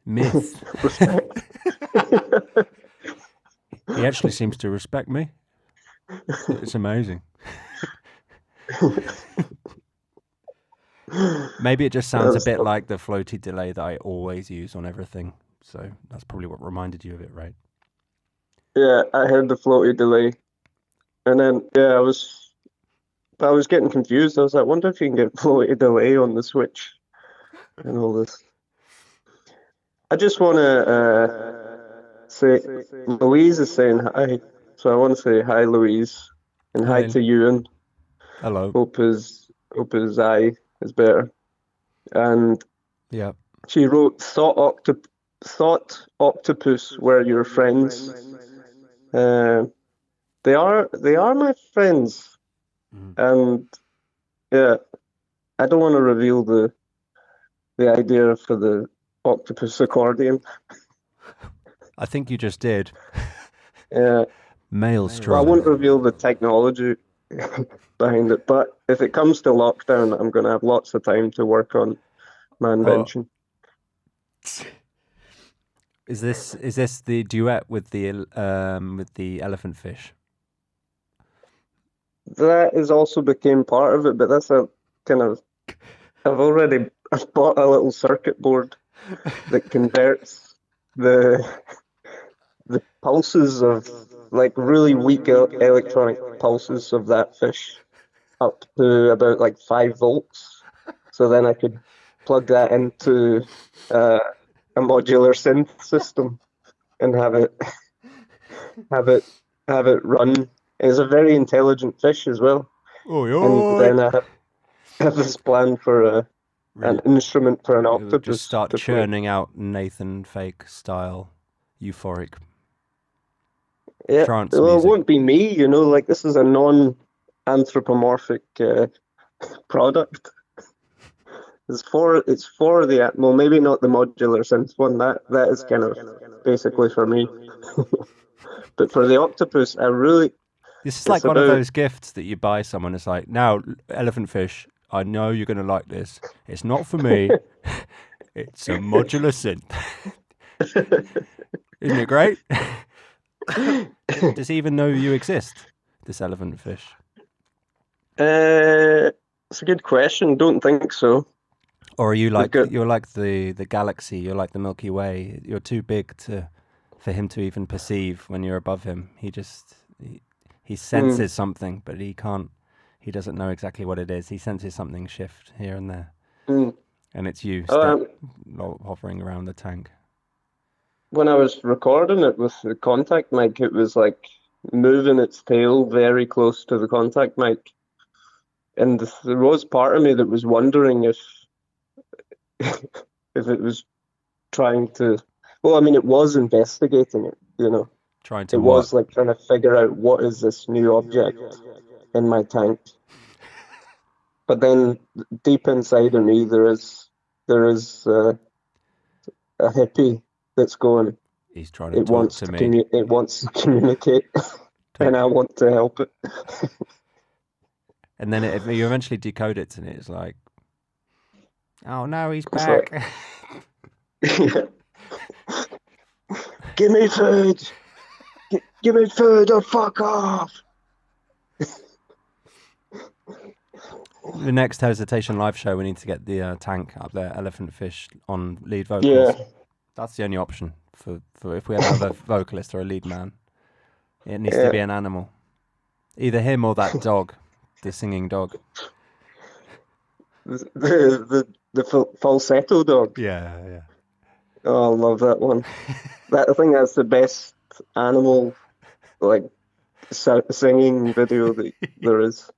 myth. Respect. He actually seems to respect me. It's amazing. Maybe it just sounds a bit like the floaty delay that I always use on everything. So that's probably what reminded you of it, right? Yeah, I heard the floaty delay, and then yeah, I was getting confused. I was like, wonder if you can get floaty delay on the Switch and all this. I just want to say Louise is saying hi, so I want to say hi, Louise, and hi Hi. to Ewan. Hello. Hope his eye is better. And Yeah. she wrote, thought octopus were your friends. They are my friends, and yeah, I don't want to reveal the idea for the octopus accordion. I think you just did. Yeah, well, I Maelstrom. won't reveal the technology behind it, but if it comes to lockdown, I'm going to have lots of time to work on my Oh, invention. is this the duet with the elephant fish? That is also became part of it, but that's a kind of I've bought a little circuit board that converts the the pulses of like really weak electronic pulses of that fish up to about like 5 volts. So then I could plug that into uh, a modular synth system and have it have it run. It's a very intelligent fish as well. Oi, And oi. then I have this plan for an Really, instrument for an it would just octopus start to play. churning out Nathan Fake style euphoric Yeah, trance well, it music. won't be me, you know, like this is a non-anthropomorphic product. It's for the well, maybe not the modular synth one. That is kind of basically for me. But for the octopus, This is it's like one of about those gifts that you buy someone. It's like, now, elephant fish, I know you're going to like this. It's not for me. It's a modular synth. Isn't it great? Does he even know you exist, this elephant fish? it's a good question. Don't think so. Or are you We've like got you're like the galaxy? You're like the Milky Way. You're too big for him to even perceive when you're above him. He hmm, senses something, but he can't. He doesn't know exactly what it is. He senses something shift here and there, hmm. and it's you Um, hovering around the tank. when I was recording it with the contact mic, it was like moving its tail very close to the contact mic, and there was part of me that was wondering if if it was trying to. Well, I mean, it was investigating it, you know. Trying It to what? was like trying to figure out what is this new object in my tank. But then deep inside of me, there is a hippie that's going, He's trying to talk to me. It wants to communicate, and I want to help it. And then if you eventually decode it, and it's like, oh no, he's It's back. Yeah. Give me food! Give me food or fuck off! The next Hesitation live show, we need to get the tank up there, Elephant Fish, on lead vocals. Yeah. That's the only option for if we ever have a vocalist or a lead man. It needs to be an animal. Either him or that dog, the singing dog. The falsetto dog. Yeah. Oh, I love that one. I think that's the best animal like singing video that there is.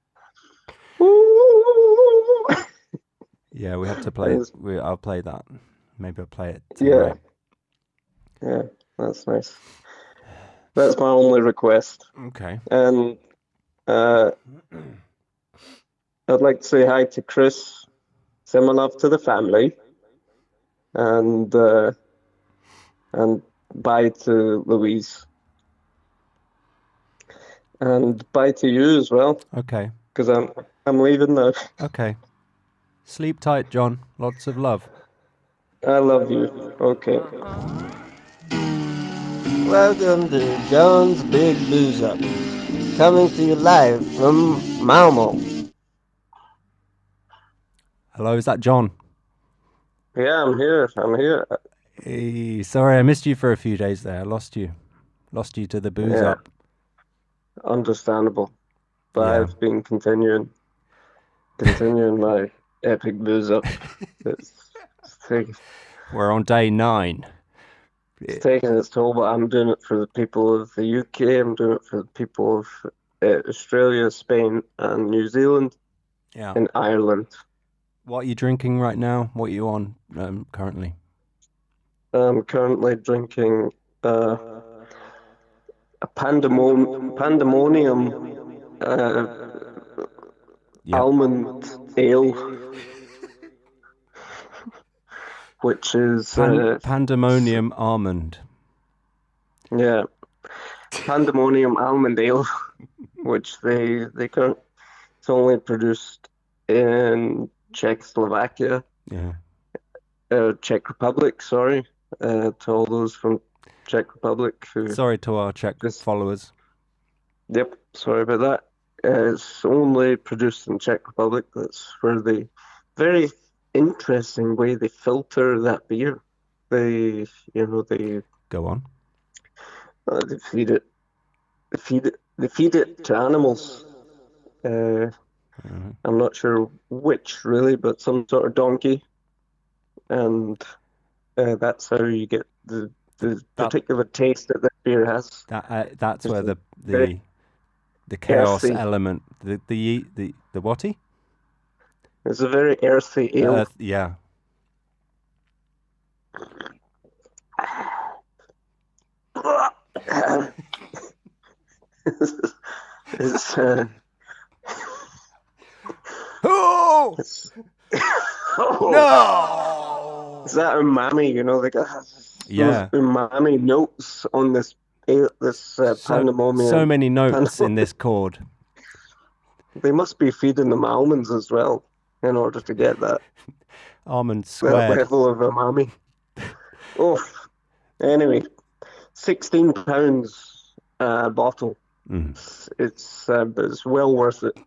Yeah, we have to play it. I'll play that. Maybe I'll play it tonight. Yeah, that's nice. That's my only request. Okay. And I'd like to say hi to Chris. Send my love to the family. And bye to Louise. And bye to you as well. Okay. Because I'm leaving now. Okay. Sleep tight, John. Lots of love. I love you. Okay. Welcome to John's Big Boozeup, coming to you live from Malmo. Hello, is that John? Yeah, I'm here. Hey, sorry, I missed you for a few days there. I lost you to the booze up. Understandable. But I've been continuing my epic booze up. We're on day 9. It's taking its toll, but I'm doing it for the people of the UK. I'm doing it for the people of Australia, Spain, and New Zealand, and Ireland. What are you drinking right now? What are you on currently? I'm currently drinking a pandemonium almond ale, which is pandemonium almond. Yeah, pandemonium almond ale, which they it's only produced in Czechoslovakia. Yeah. Czech Republic, sorry, to all those from Czech Republic. Sorry to our Czech followers. Yep, sorry about that. It's only produced in Czech Republic. That's where the very interesting way they filter that beer. They go on. They feed it to animals. I'm not sure which really, but some sort of donkey, and that's how you get the particular taste that the beer has. That's where the chaos earthy element, the whaty? It's a very earthy ale. Yeah. It's oh! No! Is that umami? They got umami notes on this pandemonium. So many notes in this chord. They must be feeding them almonds as well in order to get that almond squared level of umami. Anyway, £16 bottle. It's well worth it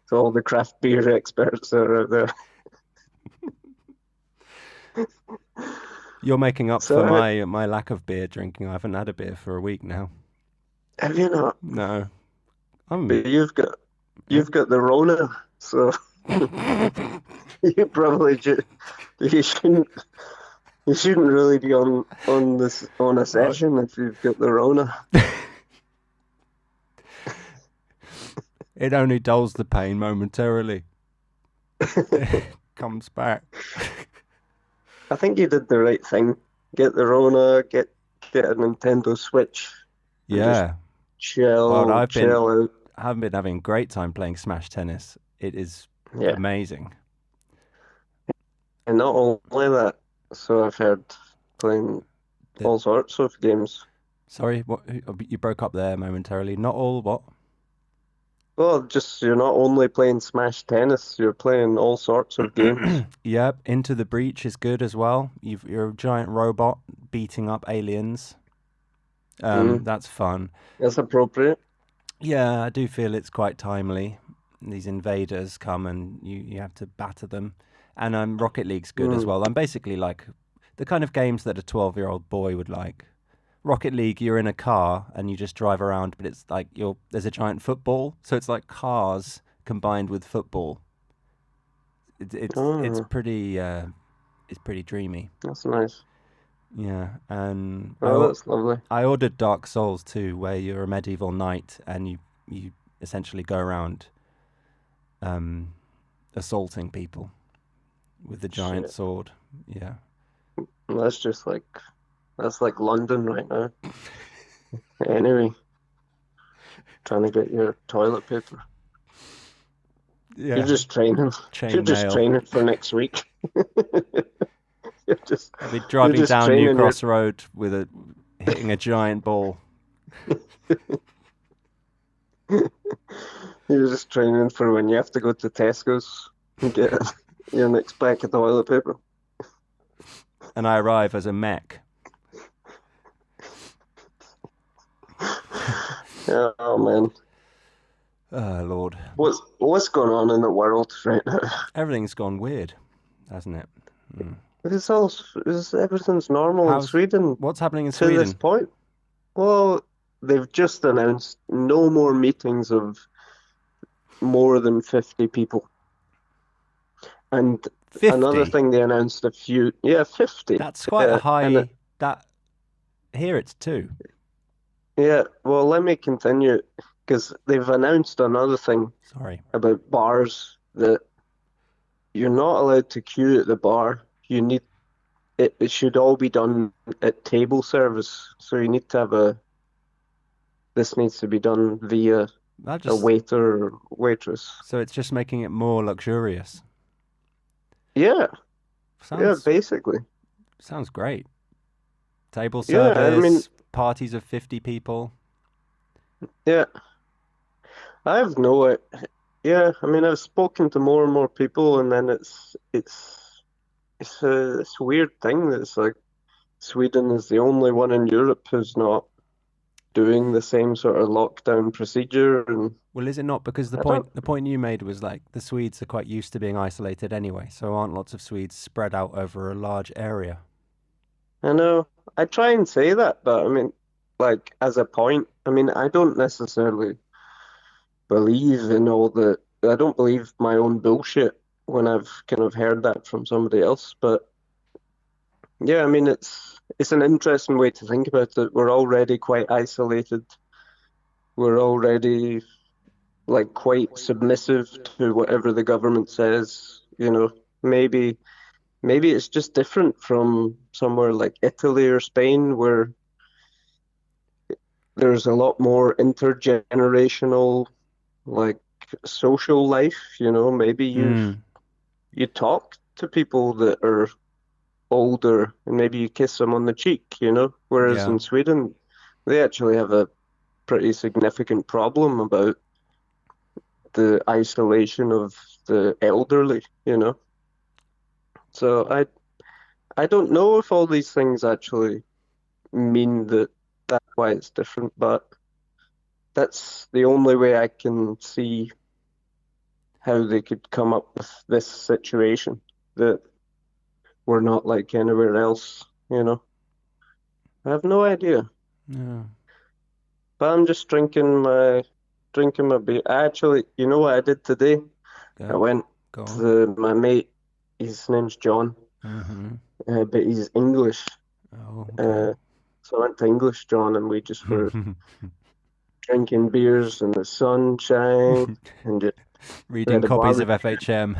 to all the craft beer experts that are out there. You're making up for my lack of beer drinking. I haven't had a beer for a week now. Have you not? No. But you've got the Rona, so you probably you shouldn't really be on a session if you've got the Rona. It only dulls the pain momentarily. Comes back. I think you did the right thing. Get the Rona, get a Nintendo Switch. Yeah. Chill out. I haven't been having a great time playing Smash Tennis. It is amazing. And not only that, so I've heard playing all sorts of games. Sorry, what you broke up there momentarily. Not all what? Well, just you're not only playing Smash Tennis, you're playing all sorts of games. Yep, Into the Breach is good as well. You're a giant robot beating up aliens. That's fun. That's appropriate. Yeah, I do feel it's quite timely. These invaders come and you have to batter them. And Rocket League's good as well. I'm basically like the kind of games that a 12-year-old boy would like. Rocket League, you're in a car and you just drive around, but it's like there's a giant football, so it's like cars combined with football. It's pretty dreamy. That's nice. Yeah, and Oh, that's lovely. I ordered Dark Souls too, where you're a medieval knight and you essentially go around assaulting people with a giant sword. Yeah. That's like London right now. Anyway, trying to get your toilet paper. Yeah. You're just training. You're just training for next week. I'll be driving down New Cross Road hitting a giant ball. You're just training for when you have to go to Tesco's and get your next pack of toilet paper. And I arrive as a mech. Oh man. Oh Lord. What's going on in the world right now? Everything's gone weird, hasn't it? Everything's normal in Sweden. What's happening in Sweden? To this point? Well, they've just announced no more meetings of more than 50 people. And 50? Another thing they announced 50. That's quite a high. Here it's 2. Yeah, well, let me continue because they've announced another thing. Sorry. About bars that you're not allowed to queue at the bar. It should all be done at table service. So you need to have this needs to be done via a waiter or waitress. So it's just making it more luxurious. Yeah. Basically. Sounds great. Table service, parties of 50 people. Yeah. I've spoken to more and more people, and then it's this weird thing that's like Sweden is the only one in Europe who's not doing the same sort of lockdown procedure. And well, is it not because the point you made was like the Swedes are quite used to being isolated anyway, so aren't lots of Swedes spread out over a large area? I know. I try and say that, but I mean, like as a point, I mean, I don't necessarily believe in I don't believe my own bullshit when I've kind of heard that from somebody else. But yeah, I mean, it's an interesting way to think about it. We're already quite isolated. We're already like quite submissive to whatever the government says. You know, maybe it's just different from somewhere like Italy or Spain where there's a lot more intergenerational like social life, you know, maybe you talk to people that are older and maybe you kiss them on the cheek, you know, whereas in Sweden they actually have a pretty significant problem about the isolation of the elderly, you know. So I don't know if all these things actually mean that's why it's different, but that's the only way I can see how they could come up with this situation that we're not like anywhere else, you know. I have no idea. Yeah. But I'm just drinking my beer. Actually, you know what I did today? I went to my mate. His name's John, but he's English. Oh, okay. So I went to English John, and we just were drinking beers in the sunshine and just reading copies of FHM.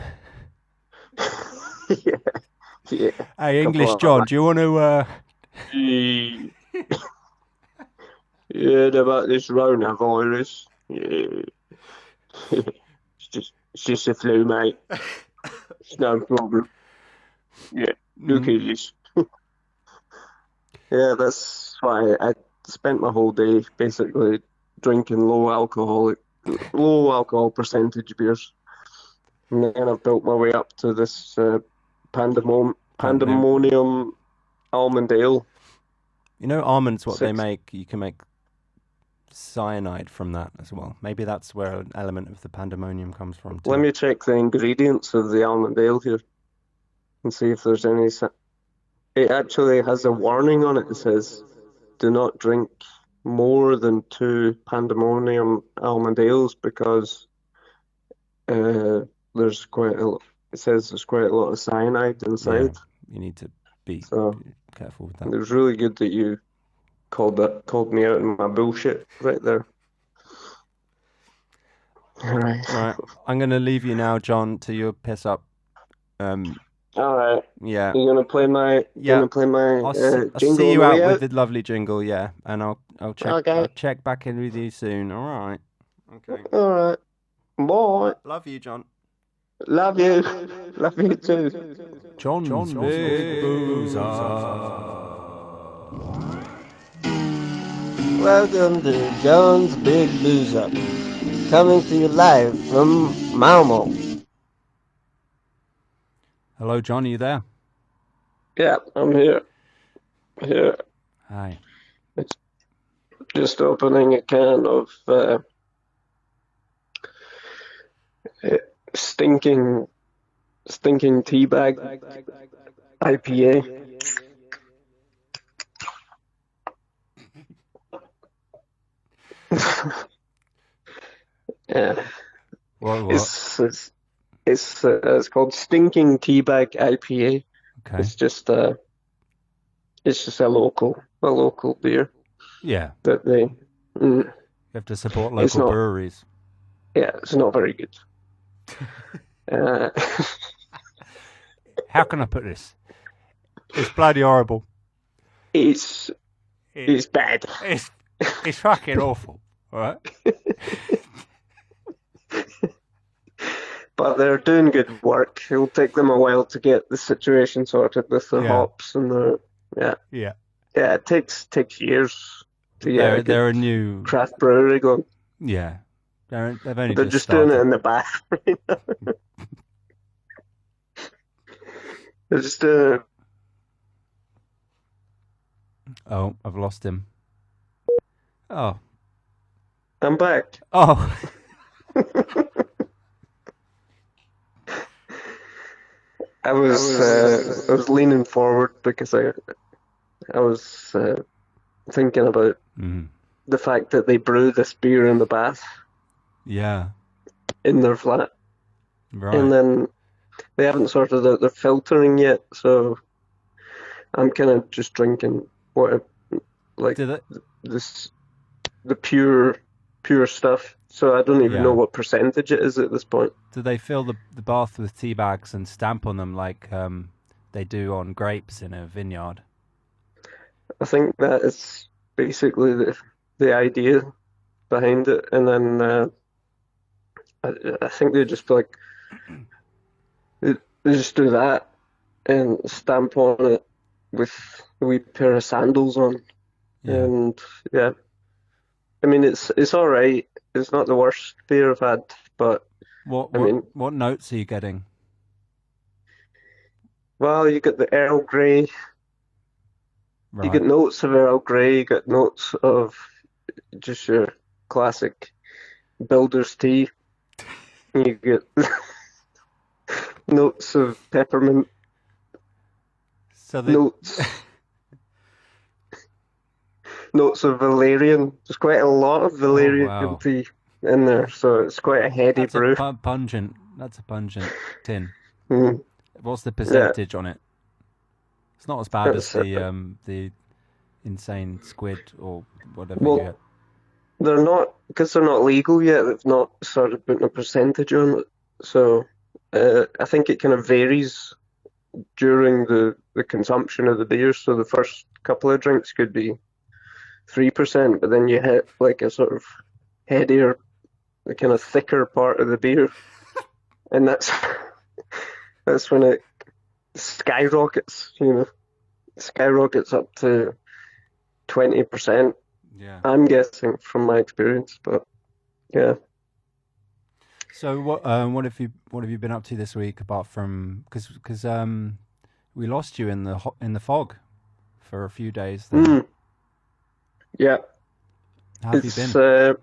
Yeah. Hey, English John, do you want to? Yeah, about this coronavirus. Yeah, it's just a flu, mate. It's no problem. Yeah, look at this. Yeah, that's why I spent my whole day basically drinking low alcohol percentage beers. And then I've built my way up to this Pandem- pandemonium almond ale. You know, almonds, what they Six. make, you can make cyanide from that as well. Maybe that's where an element of the pandemonium comes from Let too. me check the ingredients of the almond ale here and see if there's any. It actually has a warning on it. It says, "Do not drink more than two pandemonium almond ales because uh, there's quite a. It says there's quite a lot of cyanide Yeah, inside." you need to be So careful with that. it was really good that you called me out in my bullshit right there. All right. Right, I'm going to leave you now, John, to your piss up. Um, All right. yeah, You yeah. gonna play my I'll see jingle on you the out way with out? the lovely jingle, yeah, and I'll Okay. check back in with you soon. All right. Okay. All right. Bye. Love you, John. Love you. Love you too. John's Big Boozeup. Welcome to John's Big Boozeup, coming to you live from Malmo. Hello, John. Are you there? Yeah, I'm here. Here. Hi. It's just opening a can of stinking, stinking teabag IPA. Yeah, What? it's called Stinking Teabag IPA. Okay. It's just a local beer Yeah. that they. Mm, You have to support it's local not. breweries. Yeah, it's not very good. Uh, How can I put this? It's bloody horrible. it's It, bad. it's fucking awful. All right. But they're doing good work. It'll take them a while to get the situation sorted with the Yeah. hops and the Yeah. It takes years to get a They're a good new. craft brewery going. Yeah. They've only They're just just doing it started. in the bath right now. They're just doing it. Oh, I've lost him. Oh. I'm back. Oh. I was leaning forward because I was thinking about the fact that they brew this beer in the bath Yeah. in their flat, Right. and then they haven't sorted out their filtering yet, so I'm kind of just drinking like Did it? the pure stuff. So I don't even know what percentage it is at this point. Do they fill the bath with tea bags and stamp on them like they do on grapes in a vineyard? I think that is basically the idea behind it, and then I think they just they just do that and stamp on it with a wee pair of sandals on, and yeah, I mean it's all right. It's not the worst beer I've had, but what notes are you getting? Well, you get the Earl Grey. Right. You get notes of Earl Grey. You get notes of just your classic builder's tea. You get notes of peppermint. So notes of valerian. There's quite a lot of valerian tea in there, so it's quite a heady brew. Pungent. That's a pungent tin. Mm. What's the percentage on it? It's not as bad as the insane squid or whatever you get. They're not, because they're not legal yet. They've not started putting a percentage on it, so I think it kind of varies during the consumption of the beer. So the first couple of drinks could be 3%, but then you hit like a sort of headier, the kind of thicker part of the beer, and that's when it skyrockets. Skyrockets up to 20%, Yeah. I'm guessing from my experience. But yeah. So what have you been up to this week apart from because we lost you in in the fog for a few days there. Mm, yeah. How have you It's been?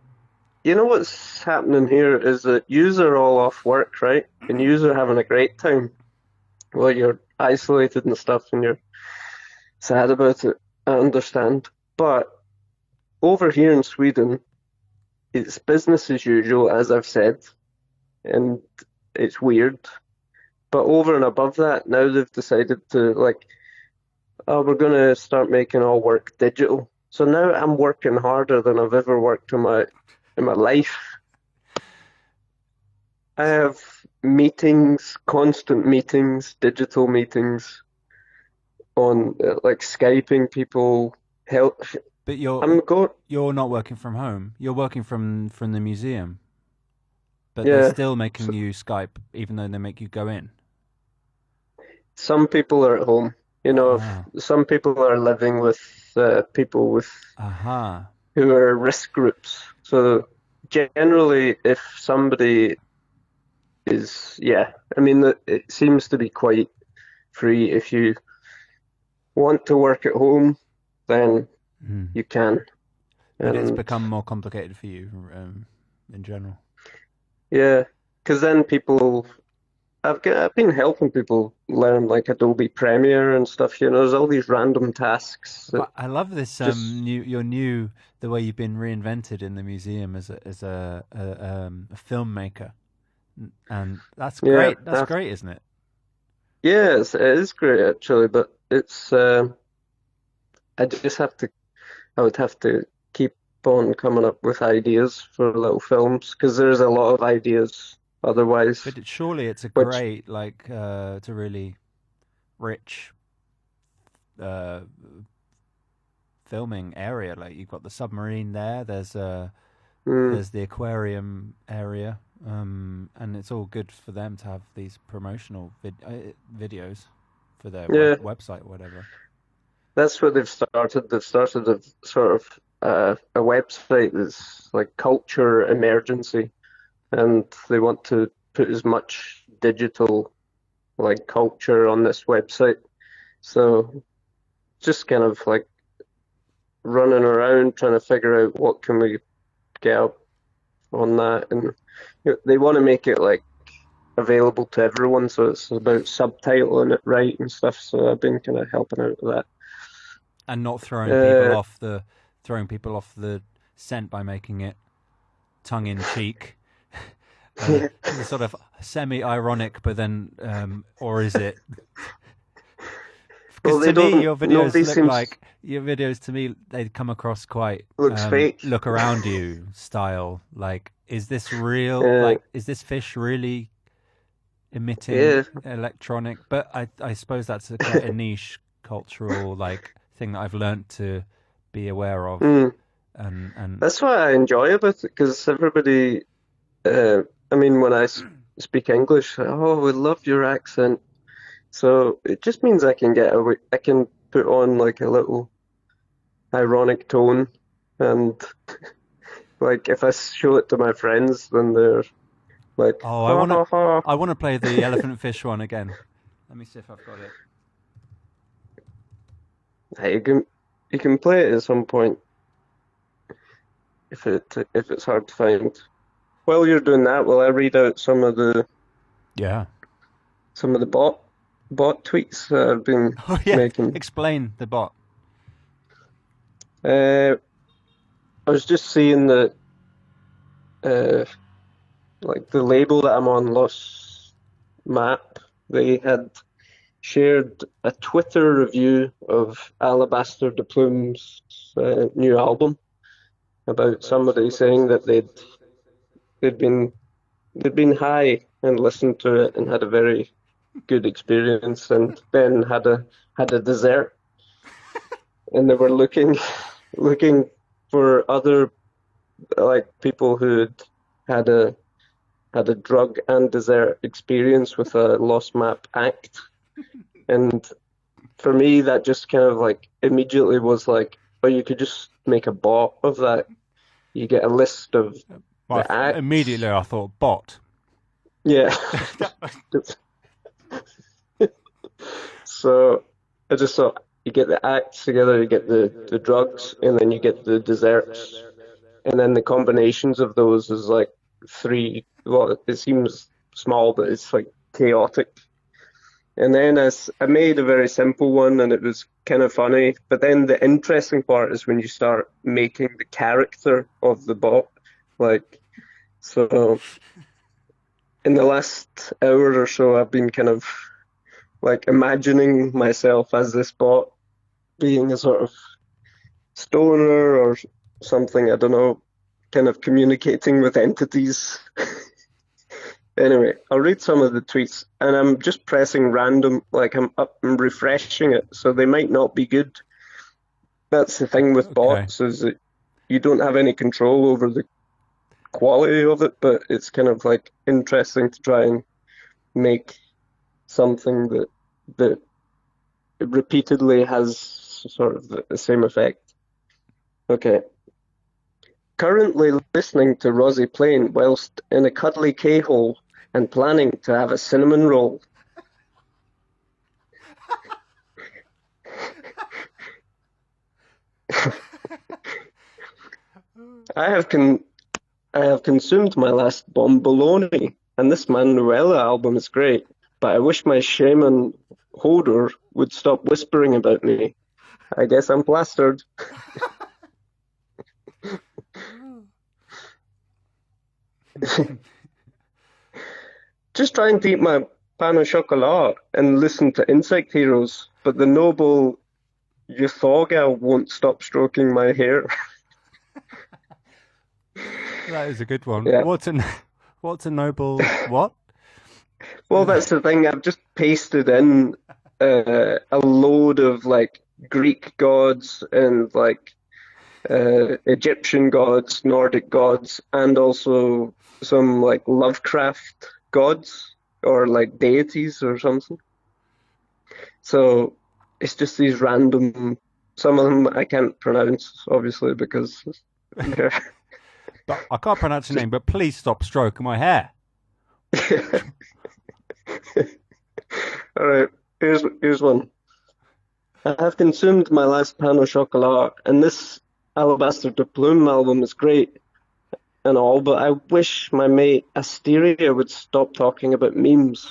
you know what's happening here is that yous are all off work, right? And yous are having a great time. Well, you're isolated and stuff, and you're sad about it. I understand. But over here in Sweden, it's business as usual, as I've said, and it's weird. But over and above that, now they've decided to like, oh, we're gonna start making all work digital. So now I'm working harder than I've ever worked in my life. I have meetings, constant meetings, digital meetings on like Skyping people. Help. But I'm going. you're not working from home. You're working from the museum, but they're Yeah. still making So you Skype even though they make you go in. some people are at home. You know, if Ah, some people are living with people with aha. who are risk groups. So generally, if somebody is, yeah, I mean, it seems to be quite free. If you want to work at home, then Mm. you can. But it's And become more complicated for you in general. yeah, because then people, I've been helping people learn like Adobe Premiere and stuff. You know, there's all these random tasks that But I love this just, your new the way you've been reinvented in the museum as a filmmaker, and that's yeah, great. That's great, isn't it? yeah, it is great actually, but it's I just have to, I would have to keep on coming up with ideas for little films because there's a lot of ideas otherwise, Surely it's a which, great it's a really rich uh, filming area. Like you've got the submarine there. mm, There's the aquarium area, and it's all good for them to have these promotional videos for their yeah, website or whatever. that's what they've started. They've started a sort of a website that's like culture emergency, and they want to put as much digital like culture on this website. So just kind of like running around trying to figure out what can we get up on that, and they want to make it like available to everyone, so it's about subtitling it right and stuff. So I've been kind of helping out with that. And not Uh, throwing people off the scent by making it tongue in cheek, the sort of semi ironic, but then or is it? well, Because they to me, don't. Nobody seems your videos to me they come across quite looks fake. look around you style. Like, is this real? Uh, Like, is this fish really emitting yeah, electronic? But I suppose that's quite a niche cultural like thing that I've learnt to be aware of. mm. And That's what I enjoy about it because everybody. I mean, when I speak English, oh, we love your accent. So it just means I can get away. I can put on like a little ironic tone, and like if I show it to my friends, then they're like, oh, ha ha ha. I want to play the elephant fish one again. Let me see if I've got it. Hey, you can play it at some point if it's hard to find. While you're doing that, will I read out Yeah. some of the bot tweets that I've been Oh yeah. making? Explain the bot. Uh, I was just seeing that uh, like the label that I'm on, Lost Map, they had shared a Twitter review of Alabaster de Plume's new album about somebody saying that they'd been they'd been high and listened to it and had a very good experience, and then had a dessert, and they were looking for other like people who'd had a drug and dessert experience with a Lost Map act. And for me, that just kind of like immediately was like, or you could just make a bot of that. You get a list of Well, the acts. immediately I thought bot. Yeah. So I just thought you get the acts together, you get the drugs, and then you get the desserts. And then the combinations of those is like three. Well, it seems small, but it's like chaotic. And then I made a very simple one, and it was kind of funny. But then the interesting part is when you start making the character of the bot. Like, so in the last hour or so, I've been kind of like imagining myself as this bot being a sort of stoner or something, I don't know, kind of communicating with entities. Anyway, I'll read some of the tweets, and I'm just pressing random, like I'm refreshing it, so they might not be good. That's the thing with bots, is that you don't have any control over the quality of it, but it's kind of like interesting to try and make something that repeatedly has sort of the same effect. Okay. Currently listening to Rosie Plain whilst in a cuddly K-hole and planning to have a cinnamon roll. I have consumed my last Bomboloni, and this Manuela album is great, but I wish my shaman Hodor would stop whispering about me. I guess I'm plastered. Just trying to eat my pan au chocolat and listen to Insect Heroes, but the noble Euthoga won't stop stroking my hair. That is a good one. Yeah. What's a noble what? Well, that's the thing. I've just pasted in a load of like Greek gods and like Egyptian gods, Nordic gods, and also some like Lovecraft gods or like deities or something. So it's just these random. Some of them I can't pronounce, obviously, because they're. But I can't pronounce your name, but please stop stroking my hair. All right, here's one. I have consumed my last pan au chocolat, and this Alabaster de Plume album is great and all, but I wish my mate Asteria would stop talking about memes.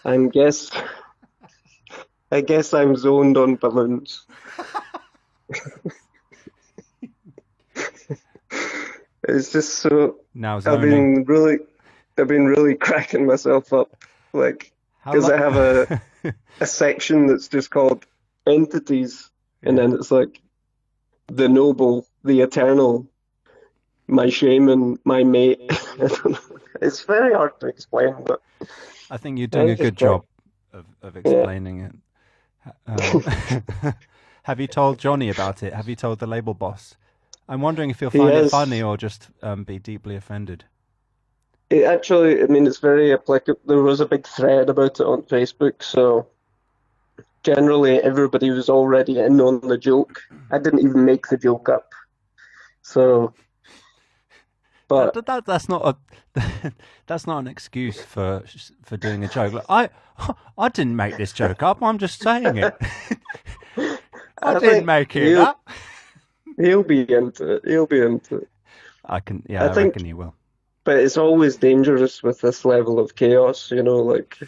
I guess I'm zoned on balloons. It's just so. Now I've zoning. been really cracking myself up, like, because I have a section that's just called entities, and then it's like the noble, the eternal, my shaman, my mate. It's very hard to explain, but I think you're doing a good job of explaining it. Have you told Johnny about it? Have you told the label boss? I'm wondering if he'll find it funny or just be deeply offended. It actually, I mean, it's very applicable. There was a big thread about it on Facebook, so generally everybody was already in on the joke. I didn't even make the joke up. So, but that's not that's not an excuse for doing a joke. Like, I didn't make this joke up. I'm just saying it. I didn't make it up. He'll be into it. I reckon he will. But it's always dangerous with this level of chaos, you know, like.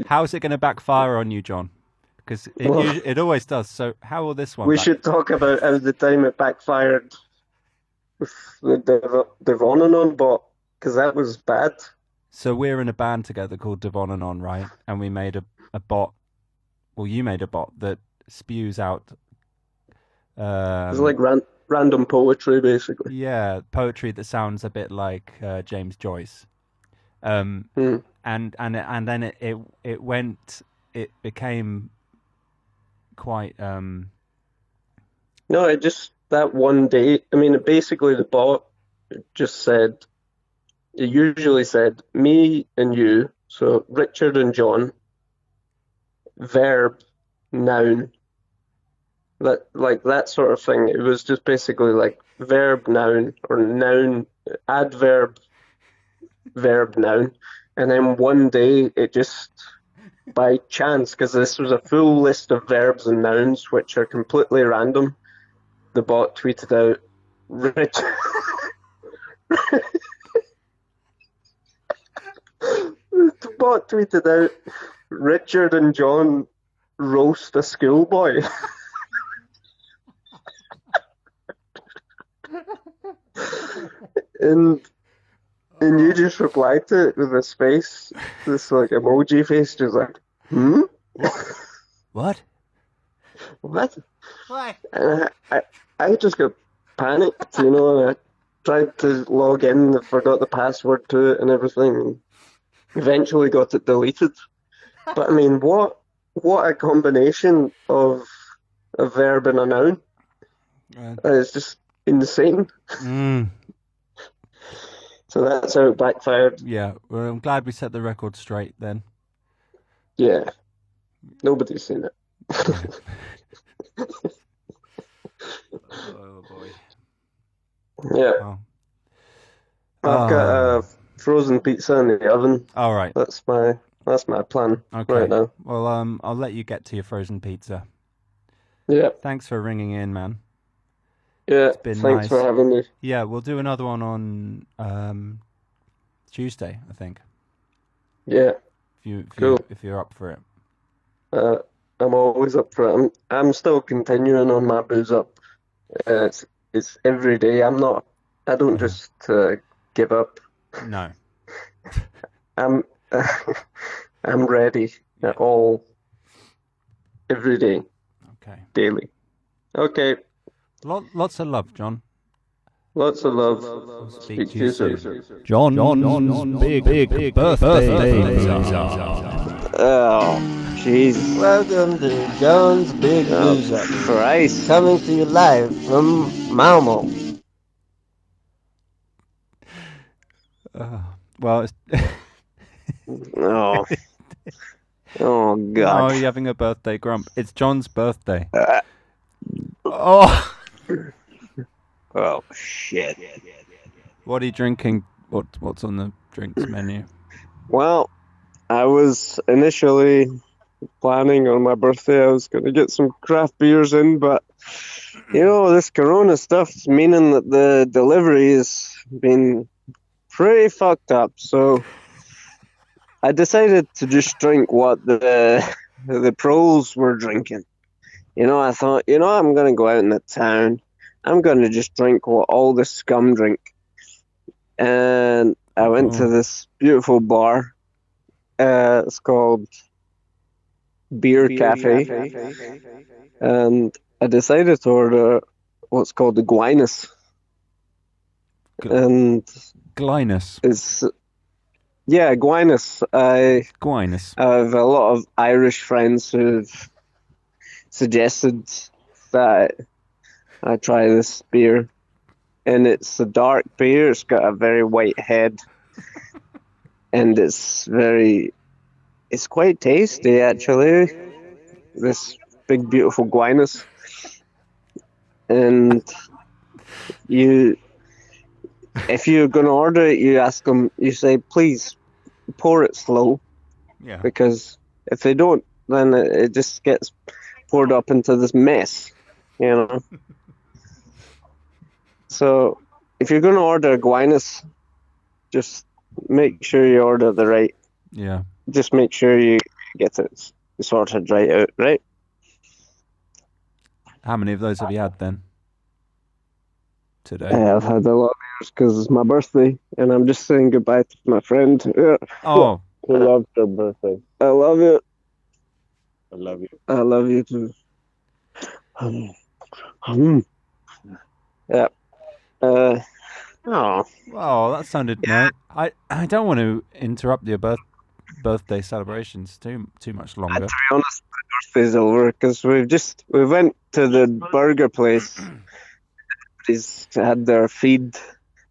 How is it going to backfire on you, John? Because it always does. So how will this one? We should talk about how the time it backfired with the Devonanon bot, because that was bad. So we're in a band together called Devonanon, right? And we made a bot. Well, you made a bot that spews out. It's like random poetry, basically. Yeah, poetry that sounds a bit like James Joyce. And then it became quite. No, it just that one day. I mean, basically the bot just said. It usually said me and you, so Richard and John. Verb, noun. that sort of thing. It was just basically like verb, noun, or noun, adverb, verb, noun. And then one day it just, by chance, because this was a full list of verbs and nouns which are completely random, the bot tweeted out, Rich. The bot tweeted out, Richard and John roast a schoolboy. and you just replied to it with this face, this like emoji face, just like, What? what? Why? And I just got panicked, and I tried to log in, I forgot the password to it and everything, and eventually got it deleted. But I mean, what a combination of a verb and a noun. It's just insane. So that's how it backfired. Yeah, well, I'm glad we set the record straight then. Yeah. Nobody's seen it. Oh boy. Yeah. Oh. I've got a frozen pizza in the oven. All right. That's my plan right now. Well, I'll let you get to your frozen pizza. Yeah. Thanks for ringing in, man. Yeah. It's been Thanks nice. for having me. Yeah, we'll do another one on Tuesday, I think. Yeah. Cool. If you're up for it. I'm always up for it. I'm still continuing on my booze up. It's every day. I don't just give up. No. I'm ready at all, every day. Okay. Daily. Okay. Lots of love, John. Lots of love. Speak to you soon. John's big birthday. Oh, jeez. Welcome to John's Big Boozeup. Christ. Coming to you live from Malmo. Well, it's Oh. Oh, God. Oh, you're having a birthday grump. It's John's birthday. Oh. Oh, shit. What are you drinking? What's on the drinks menu? Well, I was initially planning on my birthday, I was going to get some craft beers in, but, this Corona stuff's meaning that the delivery has been pretty fucked up, so I decided to just drink what the pros were drinking. I thought, I'm going to go out in the town. I'm going to just drink what all the scum drink. And I went to this beautiful bar. It's called Beer Cafe. And I decided to order what's called the Guinness. And Glynis. it's... Yeah, Guinness. Guinness. I have a lot of Irish friends who've suggested that I try this beer. And it's a dark beer. It's got a very white head. And it's quite tasty, actually. This big, beautiful Guinness. And if you're going to order it, you ask them, you say, please pour it slow. Yeah. Because if they don't, then it just gets poured up into this mess, So if you're going to order a Guinness, just make sure you order the right. Yeah. Just make sure you get it sorted right out, right? How many of those have you had then? Today? I've had a lot of beers because it's my birthday, and I'm just saying goodbye to my friend. Oh. Who loves your birthday? I love it. I love you. I love you too. Yeah. Oh. Oh, that sounded nice. I don't want to interrupt your birthday celebrations too much longer. To be honest, my birthday's over because we went to the burger place. Everybody's had their feed,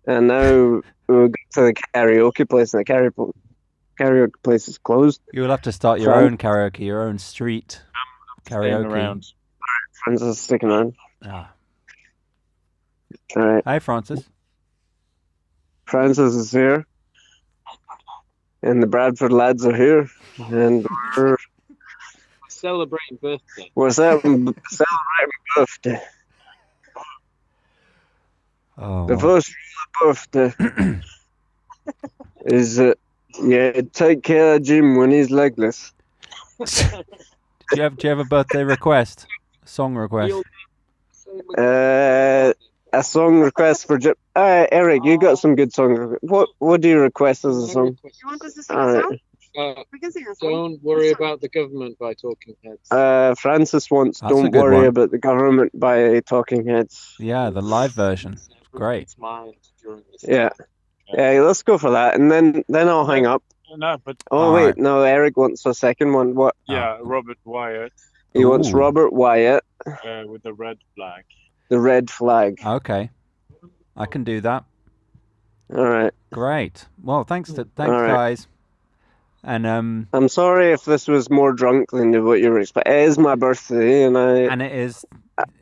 and now we'll go to the karaoke place, and the karaoke place is closed. You will have to start your own karaoke, your own street karaoke. Francis is sticking on. Ah. All right. Hey, Francis. Francis is here. And the Bradford lads are here. And Celebrating birthday. we're celebrating birthday. Oh, The first rule of birthday is that take care of Jim when he's legless. do you have a birthday request? Song request? A song request for Jim. Eric, you got some good song. What do you request as a song? You want us to sing All a right. song? We can sing a song. Don't worry about the government by Talking Heads. Francis wants That's a Don't good Worry one. About the Government by Talking Heads. Yeah, the live version. Great. It's mine during this Yeah. Yeah, let's go for that. And then I'll hang up. No, but Oh, All wait. right. No, Eric wants a second one. What? yeah, Robert Wyatt He wants Ooh. Robert Wyatt, with the red flag. The Red Flag. Okay. I can do that. All right. Great. Well, thanks All right. guys. And I'm sorry if this was more drunk than what you were expecting. It is my birthday, and it is.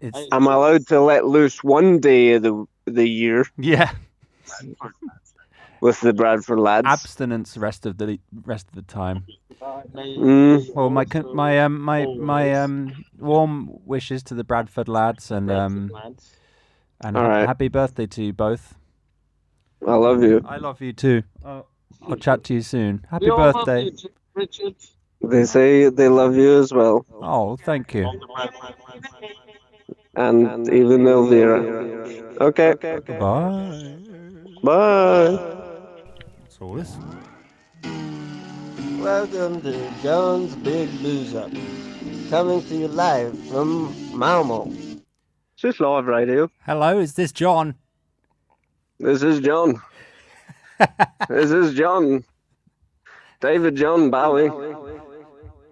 It's I'm allowed to let loose one day of the year yeah. with the Bradford lads. Abstinence rest of the time. Mm. Well, my warm wishes to the Bradford lads and All right. happy birthday to you both. I love you. I love you too. I'll chat to you soon. Happy We all love birthday. you, Richard. They say they love you as well, Oh, thank you. and even Elvira. Okay. Bye. Bye. That's all this. Welcome to John's Big Boozeup, coming to you live from Malmo. Is this live radio? Hello, is this John? This is John. This is John. David John Bowie.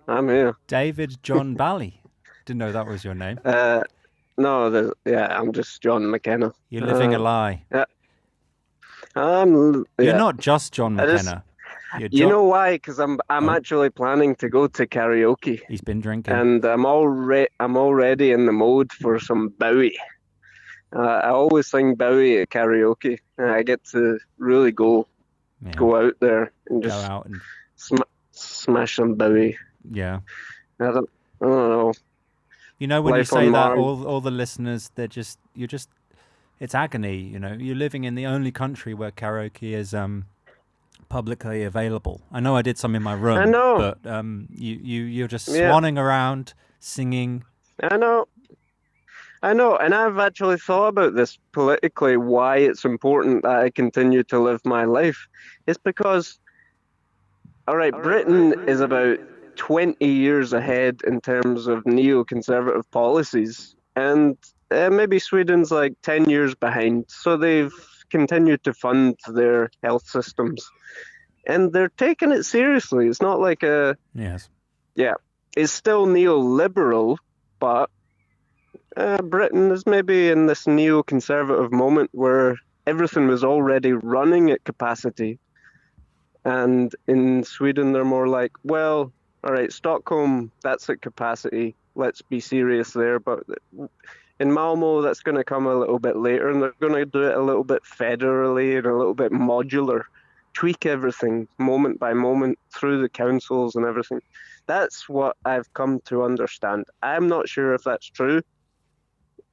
I'm here. David John Bally. Didn't know that was your name. No, I'm just John McKenna. You're living a lie. You're You're not just John I just- McKenna. You're You John. know why? Because I'm Oh. actually planning to go to karaoke, He's been drinking. and I'm already in the mode for some Bowie. I always sing Bowie at karaoke, and I get to really go out there and Go just out and smash some Bowie. yeah. I don't know. You know, when Life you say on that, Mars. all the listeners, it's agony. You know, you're living in the only country where karaoke is publicly available. I know I did some in my room. I know. But you're just Yeah. swanning around singing. I know, and I've actually thought about this politically, why it's important that I continue to live my life. It's because, all right, Britain is about 20 years ahead in terms of neoconservative policies, and maybe Sweden's like 10 years behind. So they've continued to fund their health systems, and they're taking it seriously. It's not like Yes. it's still neoliberal, but Britain is maybe in this neoconservative moment where everything was already running at capacity. And in Sweden, they're more like, well, all right, Stockholm, that's at capacity. Let's be serious there. But in Malmo, that's going to come a little bit later, and they're going to do it a little bit federally and a little bit modular, tweak everything moment by moment through the councils and everything. That's what I've come to understand. I'm not sure if that's true.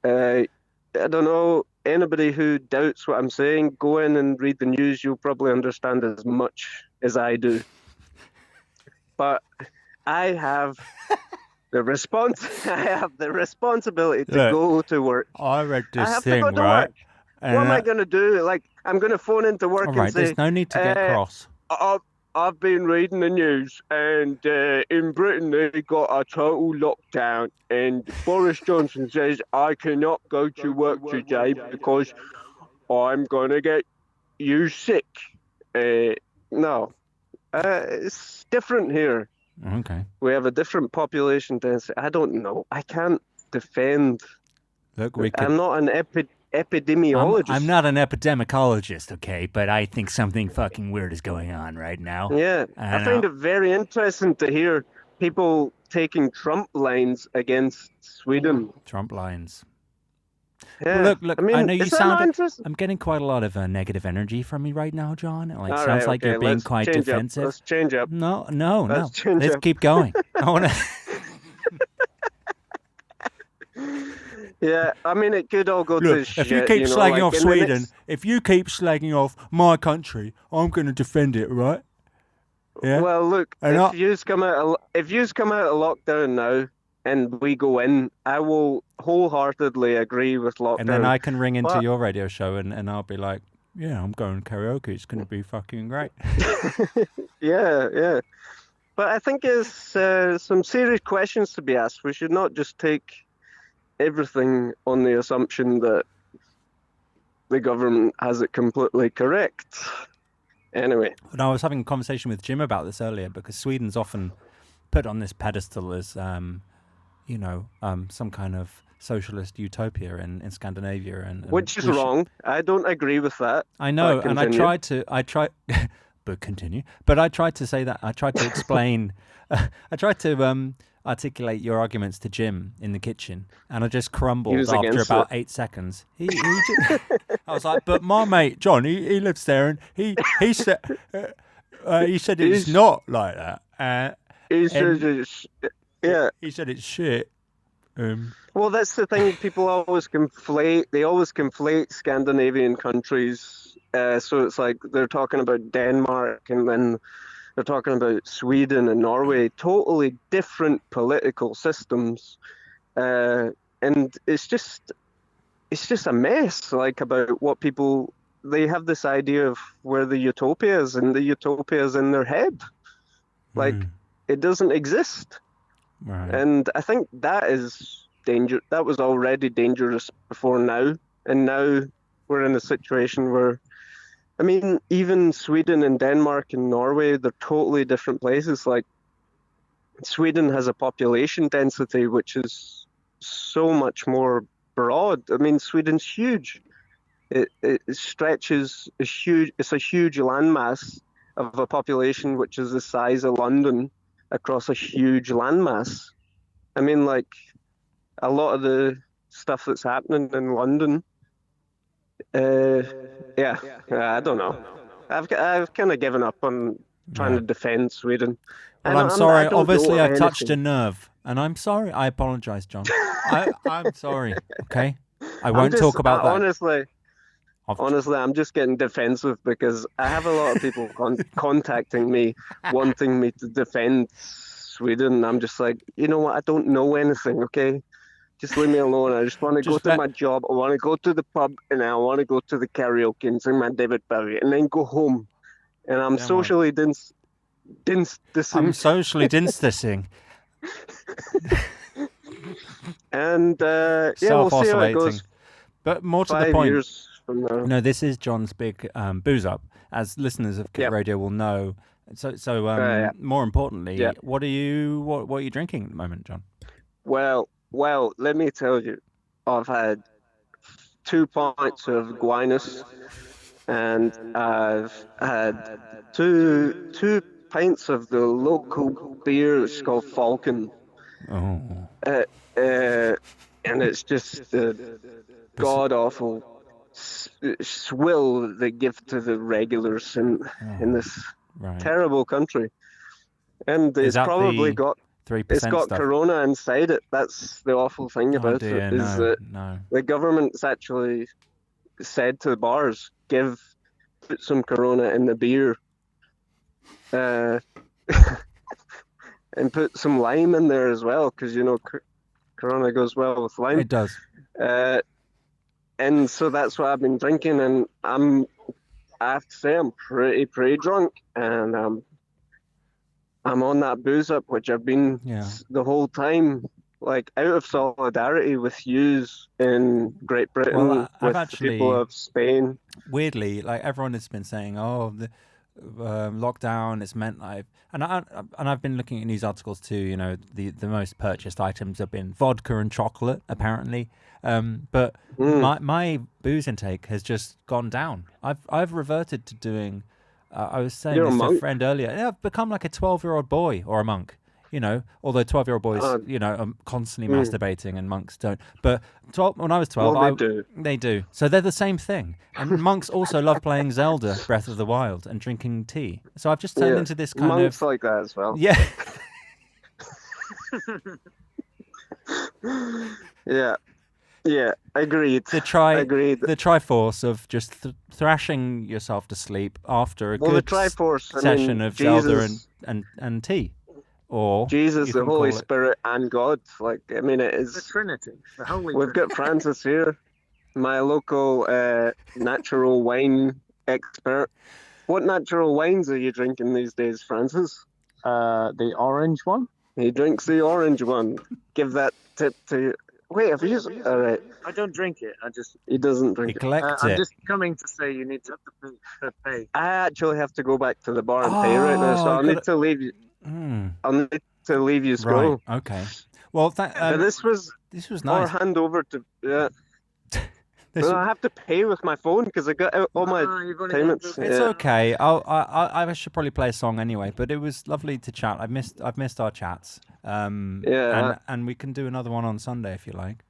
I don't know. Anybody who doubts what I'm saying, go in and read the news. You'll probably understand as much as I do. But I have the responsibility to Look, go to work. I read I this have to thing, go to right? work. What am I going to do? Like, I'm going to phone into work All right, and say, there's no need to get cross. I've been reading the news, and in Britain they got a total lockdown, and Boris Johnson says I cannot go to work today because I'm gonna get you sick. No, it's different here. Okay. We have a different population density. I don't know. I can't defend. Look, we could. I'm not an epidemiologist. I'm not an epidemicologist, okay, but I think something fucking weird is going on right now. Yeah, I find it very interesting to hear people taking Trump lines against Sweden. Trump lines. Yeah. Well, look. I mean, know you is that not sound. interesting? I'm getting quite a lot of negative energy from you right now, John. It All sounds right, like okay, you're being let's quite change defensive. Up. Let's change up. No. Let's change Let's up. keep going. I want to. Yeah, I mean, it could all go to Look, shit. if you keep slagging like off in the Sweden, next- if you keep slagging off my country, I'm going to defend it, right? Yeah. Well, look, And if yous come out of lockdown now and we go in, I will wholeheartedly agree with lockdown. And then I can ring into But- your radio show and I'll be like, yeah, I'm going karaoke. It's going to be fucking great. Yeah. But I think there's some serious questions to be asked. We should not just take everything on the assumption that the government has it completely correct. Anyway. And I was having a conversation with Jim about this earlier because Sweden's often put on this pedestal as, some kind of socialist utopia in Scandinavia. And Which is wrong. I don't agree with that. I know, But and I continue. But I tried to say that. I tried to explain. I tried to articulate your arguments to Jim in the kitchen, and I just crumbled was after against about it. 8 seconds. I was like, but my mate John, he lives there, and he said it's not like that. He says yeah. He said it's shit. Well, that's the thing. People always conflate. They always conflate Scandinavian countries. So it's like they're talking about Denmark, and then they're talking about Sweden and Norway. Totally different political systems, and it's just a mess. Like about what people they have this idea of where the utopia is, and the utopia is in their head. Like it doesn't exist. Right. And I think that is danger. That was already dangerous before now, and now we're in a situation where, I mean, even Sweden and Denmark and Norway, they're totally different places. Like Sweden has a population density which is so much more broad. I mean, Sweden's huge. It stretches a huge. It's a huge landmass of a population which is the size of London across a huge landmass. I mean, like a lot of the stuff that's happening in London. I don't know. I've kind of given up on trying to defend Sweden. Well, I'm sorry. I don't Obviously, know I've touched a anything. nerve, and I'm sorry. I apologize, John. I'm sorry. Okay, I I'm won't just- talk about that. Honestly, I'm just getting defensive because I have a lot of people contacting me, wanting me to defend Sweden. I'm just like, you know what? I don't know anything. Okay, just leave me alone. I just want to go Just to let- my job. I want to go to the pub, and I want to go to the karaoke and sing my David Bowie, and then go home. And I'm Don't socially distancing. I'm socially distancing. And we'll see how it Self-oscillating. goes But more to the 5 point. years from now. No, this is John's big booze up, as listeners of Kit Yep. Radio will know. So, Yeah. more importantly, Yeah. what are you drinking at the moment, John? Well, let me tell you, I've had 2 pints of Guinness, and I've had two pints of the local beer. It's called Falcon, Oh, and it's just the god awful swill they give to the regulars in this right. terrible country, and Is it's that probably the got. 3% It's got stuff. Corona inside it. That's the awful thing Oh about dear, it, is no, that no. the government's actually said to the bars, put some Corona in the beer, and put some lime in there as well, because Corona goes well with lime. It does. And so that's what I've been drinking, and I have to say I'm pretty drunk, and I'm on that booze up, which I've been Yeah. the whole time, like out of solidarity with yous in Great Britain, Well, I've with the people actually- of Spain. Weirdly, like everyone has been saying, oh, the lockdown, it's meant I've been looking at news articles too. You know, the most purchased items have been vodka and chocolate, apparently. But my booze intake has just gone down. I've reverted to doing. I was saying You're a this to a monk. friend earlier. Yeah, I've become like a 12-year-old boy or a monk. You know, although 12-year-old boys, Uh, are constantly masturbating and monks don't. But when I was 12, Well, they do. They do. So they're the same thing. And monks also love playing Zelda, Breath of the Wild, and drinking tea. So I've just turned into this kind Monks of like that as well. yeah. Yeah, agreed. the Triforce of just thrashing yourself to sleep after a Well, the good Triforce, session of Zelda Jesus, and tea, or Jesus, you the can Holy call it. Spirit, and God. Like, I mean, it is The Trinity. The Holy We've got Francis here, my local natural wine expert. What natural wines are you drinking these days, Francis? The orange one. He drinks the orange one. Give that tip to. Wait, have you? All right. I don't drink it. I just. He doesn't You drink it. collect I'm it. just coming to say you need to pay. I actually have to go back to the bar and pay right now, so I'll need to leave you. I'll need to leave you school. Right. Okay. Well, But this was nice. or hand over to This I have to pay with my phone because I got all my payments. It's Yeah. okay. I should probably play a song anyway. But it was lovely to chat. I've missed our chats. And we can do another one on Sunday if you like.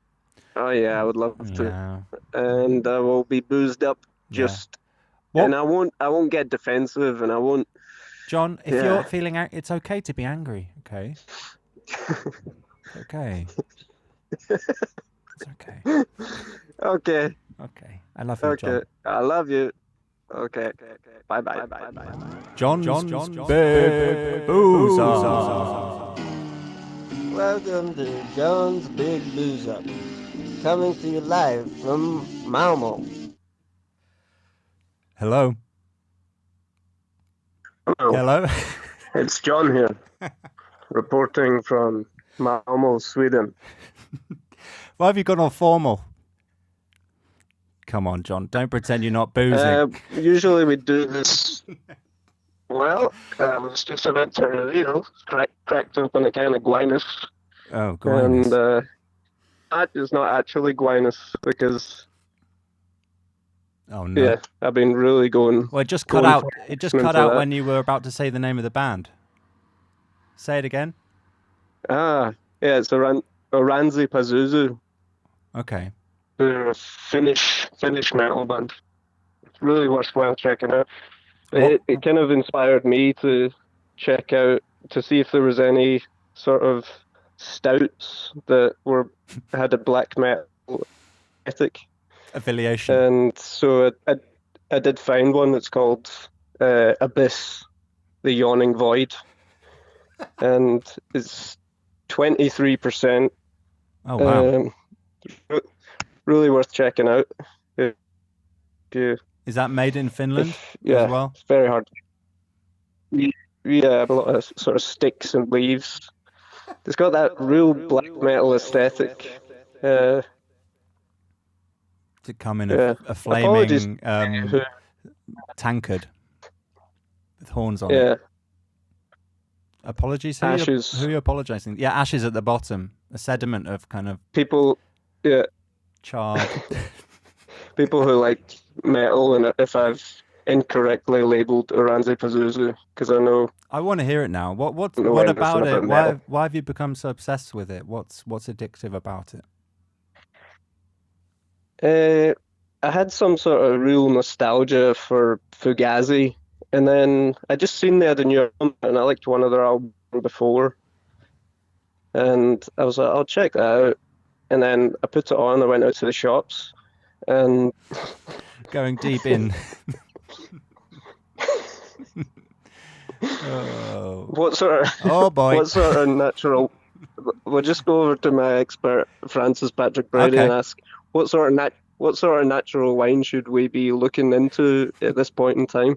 Oh yeah, I would love to. Yeah. And I will be boozed up. Just and I won't get defensive, and I won't. John, if you're feeling, it's okay to be angry. Okay. Okay. It's okay. Okay. Okay. I love you, John. Okay. I love you. Okay. Bye. John's Big Boozeup. Welcome to John's Big Boozeup, coming to you live from Malmo. Oh. Hello. It's John here, reporting from Malmo, Sweden. Why have you gone all formal? Come on, John. Don't pretend you're not boozing. Usually we do this. Well, I was just about to, cracked open a can of Guinness. Oh, Guinness. And that is not actually Guinness because. Oh no! Yeah, I've been really going. Well, it just cut out. It just cut out when you were about to say the name of the band. Say it again. Yeah, it's Oranzi Pazuzu. Okay. They're a Finnish metal band. It's really worthwhile checking out. It kind of inspired me to check out to see if there was any sort of stouts that had a black metal aesthetic. Affiliation. And so I did find one that's called Abyss, the Yawning Void, and it's 23%. Oh wow! Really worth checking out. Is that made in Finland as well? It's very hard. Yeah, a lot of sort of sticks and leaves. It's got that real black metal aesthetic. To come in a flaming tankard with horns on it. Apologies. Ashes. Who are you apologizing? Yeah, ashes at the bottom. A sediment of kind of people. Yeah. Charred. People who like metal, and if I've incorrectly labelled Oranzi Pazuzu, because I know. I want to hear it now. What about it? Why have you become so obsessed with it? What's addictive about it? I had some sort of real nostalgia for Fugazi, and then I just seen they had a new album, and I liked one of their albums before, and I was like, I'll check that out. And then I put it on. I went out to the shops, and going deep in. Oh. What sort of? Oh boy! What sort of natural? We'll just go over to my expert Francis Patrick Brady and ask what sort of natural wine should we be looking into at this point in time?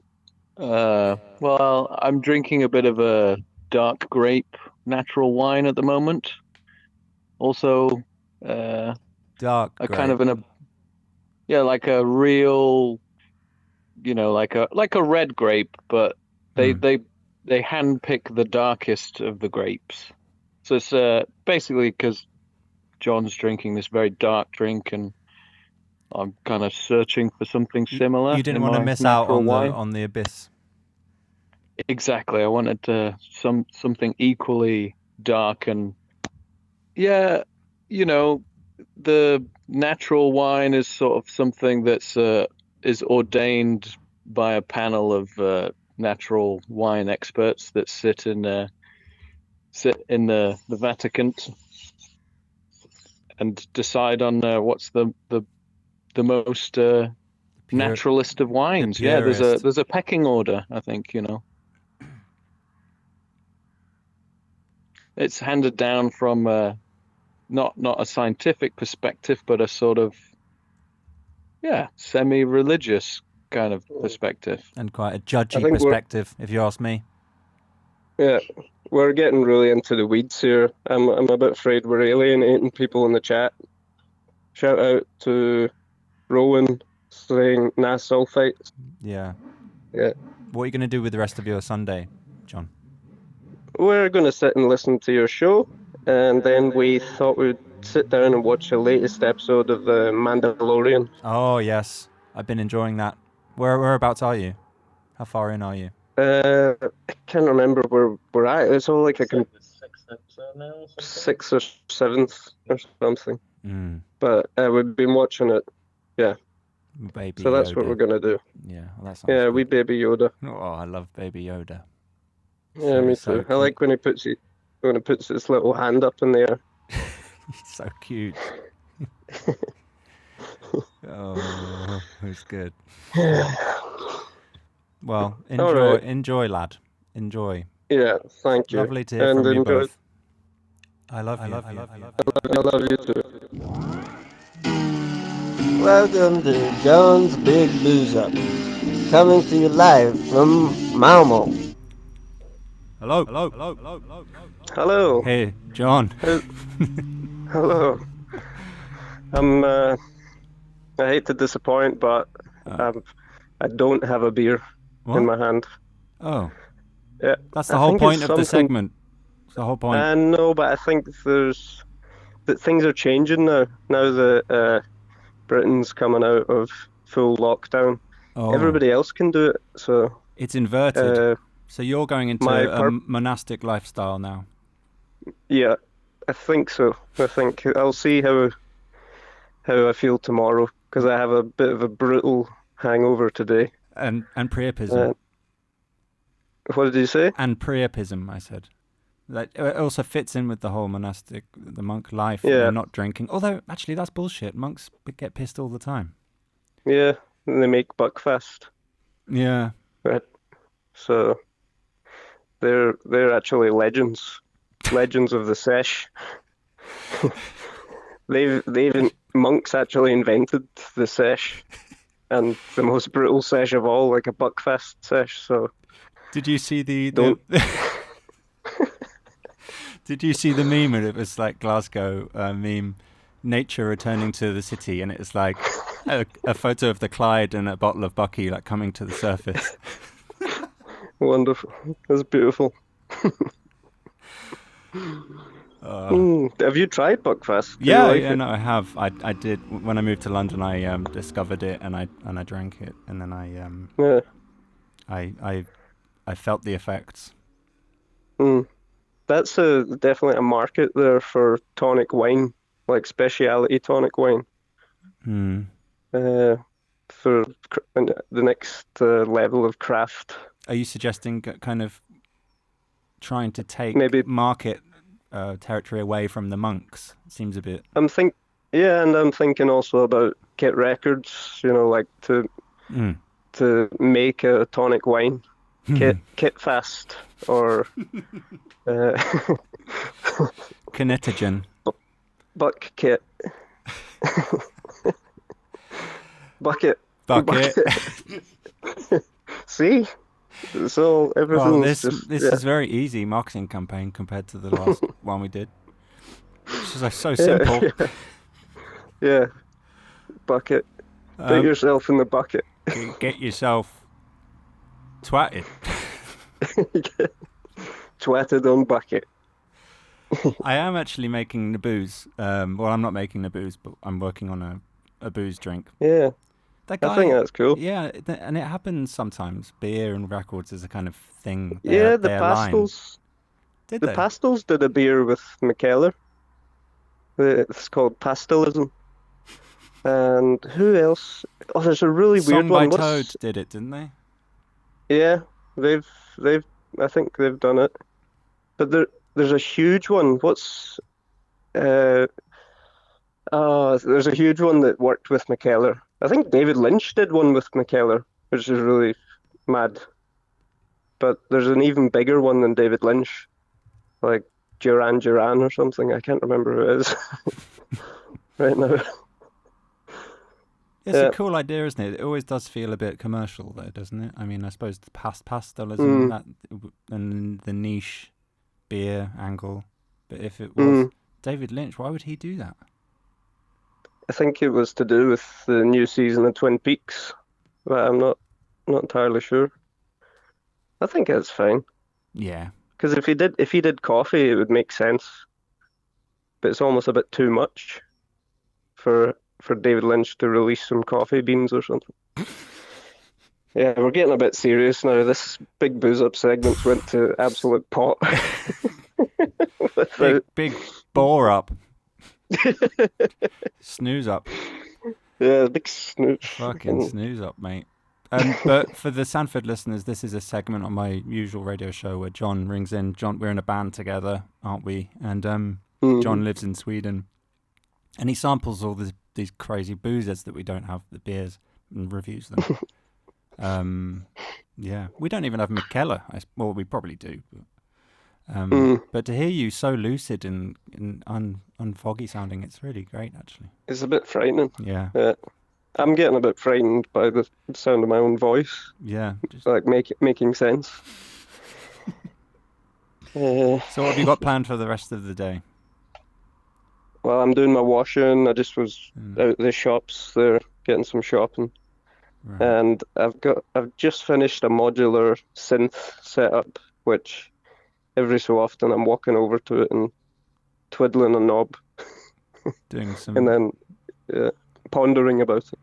Well, I'm drinking a bit of a dark grape natural wine at the moment. Also. Dark a grape. kind of like a real, like a red grape, but they handpick the darkest of the grapes. So it's basically because John's drinking this very dark drink, and I'm kind of searching for something similar. You didn't want to miss out on the Abyss. Exactly. I wanted something equally dark and yeah, the natural wine is sort of something that's is ordained by a panel of natural wine experts that sit in the Vatican and decide on what's the most naturalist of wines. Yeah, purist. there's a pecking order, I think, It's handed down from not a scientific perspective, but a sort of semi-religious kind of perspective. And quite a I judgy think perspective, if you ask me. we're getting really into the weeds here. I'm a bit afraid we're alienating people in the chat. Shout out to Rowan saying nah sulfites. Yeah. Yeah. What are you going to do with the rest of your Sunday, John? We're going to sit and listen to your show, and then we thought we'd sit down and watch the latest episode of The Mandalorian. Oh, yes. I've been enjoying that. Whereabouts are you? How far in are you? I can't remember where we're at. It's all like a Sixth episode now or something? sixth or seventh or something. Mm, But we've been watching it. Yeah. Baby So that's Yoda. what we're going to do. Yeah, well, that sounds Yeah, good. we Baby Yoda. Oh, I love Baby Yoda. Yeah, me So too. I like when he puts his little hand up in the air. He's so cute. Oh, it's good. Well, right. enjoy, lad. Enjoy. Yeah, thank you. Lovely to hear And from you enjoy. both. I love you. I love you too. Welcome to John's Big Boozeup, coming to you live from Malmo. Hello. Hello. Hey, John. Hello. I hate to disappoint, but I don't have a beer What? in my hand. Oh. Yeah. That's the I whole think point it's of the something- segment. It's the whole point. I know, but I think that things are changing now. Now that Britain's coming out of full lockdown, Oh. everybody else can do it. So It's inverted. So you're going into my a monastic lifestyle now. yeah, I think so. I think I'll see how I feel tomorrow because I have a bit of a brutal hangover today. And priapism. What did you say? And priapism, I said. That it also fits in with the whole the monk life. Yeah. They're not drinking. Although, actually, that's bullshit. Monks get pissed all the time. Yeah, and they make buckfast. Yeah. Right. So they're actually legends of the sesh. Monks actually invented the sesh, and the most brutal sesh of all, like a buckfast sesh. So Did you see the Don't- Did you see the meme? And it was like Glasgow meme, nature returning to the city, and it's like a photo of the Clyde and a bottle of Bucky like coming to the surface. wonderful. That's beautiful. Have you tried buckfast? Do you Yeah, like yeah, it? no, I have. I did when I moved to London. I discovered it and I drank it, and then Yeah. I felt the effects. That's definitely a market there for tonic wine, like specialty tonic wine. Hmm. For the next level of craft. Are you suggesting kind of trying to take Maybe- market territory away from the monks? Seems a bit. I'm thinking also about Kit Records, like to make a tonic wine. Kit Fast or Kinetogen. Buck Kit. Bucket. Bucket. See? So everything's Well, this just is very easy marketing campaign compared to the last one we did. It's just like so yeah, simple. yeah. Bucket. Put yourself in the bucket. Get yourself twatted. Twatted on bucket. I am actually making the booze. Well, I'm not making the booze, but I'm working on a booze drink. Yeah. That guy, I think that's cool. Yeah, and it happens sometimes. Beer and records is a kind of thing. Yeah, the they align. pastels. Did the they? Pastels did a beer with McKellar. It's called Pastelism. And who else? Oh, there's a really weird Song by one. Toad did it, didn't they? Yeah, they've I think they've done it. But there's a huge one. Uh there's a huge one that worked with McKellar. I think David Lynch did one with McKellar, which is really mad. But there's an even bigger one than David Lynch, like Duran Duran or something. I can't remember who it is right now. It's a cool idea, isn't it? It always does feel a bit commercial, though, doesn't it? I mean, I suppose the pastelism that and the niche beer angle. But if it was David Lynch, why would he do that? I think it was to do with the new season of Twin Peaks, but I'm not entirely sure. I think it's fine. Yeah. Because if he did coffee, it would make sense. But it's almost a bit too much for David Lynch to release some coffee beans or something. Yeah, we're getting a bit serious now. This Big Boozeup segments went to absolute pot. Big bore up. Snooze up. Yeah, big snooze. Fucking snooze up, mate. But for the Sanford listeners, this is a segment on my usual radio show where John rings in. John, we're in a band together, aren't we? And John lives in Sweden, and he samples all these crazy boozers that we don't have, the beers, and reviews them. Yeah, we don't even have McKellar. Well, we probably do. But to hear you so lucid and unfoggy sounding, it's really great, actually. It's a bit frightening. Yeah. I'm getting a bit frightened by the sound of my own voice. Yeah. Like making sense. So what have you got planned for the rest of the day? Well, I'm doing my washing. I just was out at the shops there getting some shopping. Right. And I've just finished a modular synth setup, which every so often I'm walking over to it and twiddling a knob. Doing some... And then pondering about it.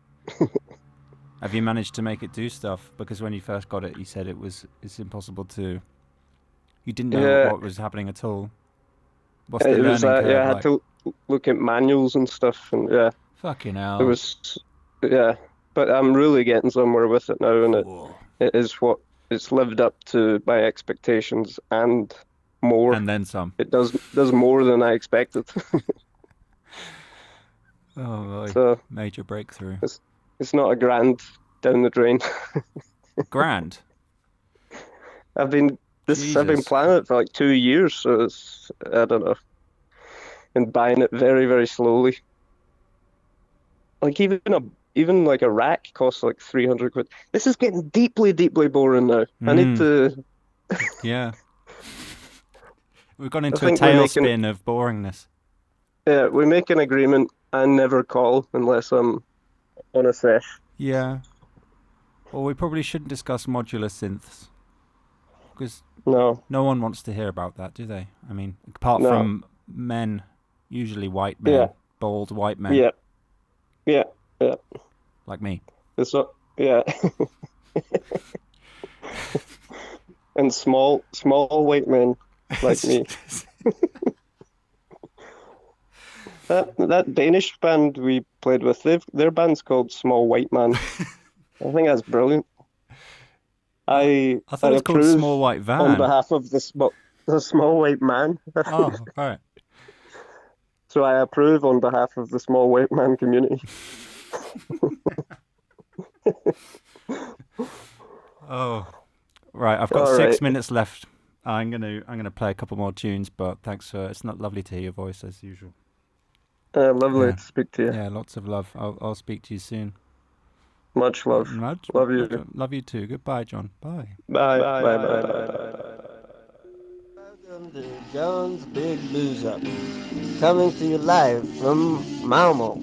Have you managed to make it do stuff? Because when you first got it, you said it's impossible to... You didn't know what was happening at all. What's the learning curve I had to look at manuals and stuff, and Fucking hell. It was, but I'm really getting somewhere with it now, and it is what it's lived up to my expectations and more. And then some. It does more than I expected. Oh, boy. So major breakthrough. It's not a grand down the drain. Grand? I've been planning it for like 2 years, so it's, I don't know, and buying it very, very slowly. Like even like a rack costs like 300 quid. This is getting deeply, deeply boring now. I need to. Yeah. We've gone into a tailspin of boringness. Yeah, we make an agreement. I never call unless I'm on a sesh. Yeah. Well, we probably shouldn't discuss modular synths. Because no one wants to hear about that, do they? I mean, apart from men, usually white men, bald white men. Yeah. Like me. It's not, and small white men like me. That Danish band we played with, their band's called Small White Man. I think that's brilliant. I thought it was called Small White Van. On behalf of the Small White Man. Oh, right. So I approve on behalf of the Small White Man community. Oh, right. I've got 6 minutes left. I'm gonna play a couple more tunes, but thanks for it's not lovely to hear your voice as usual. Lovely to speak to you. Yeah, lots of love. I'll speak to you soon. Much love. Love you. Love you too. Goodbye, John. Bye. Bye. Welcome to John's Big Boozeup, coming to you live from Malmo.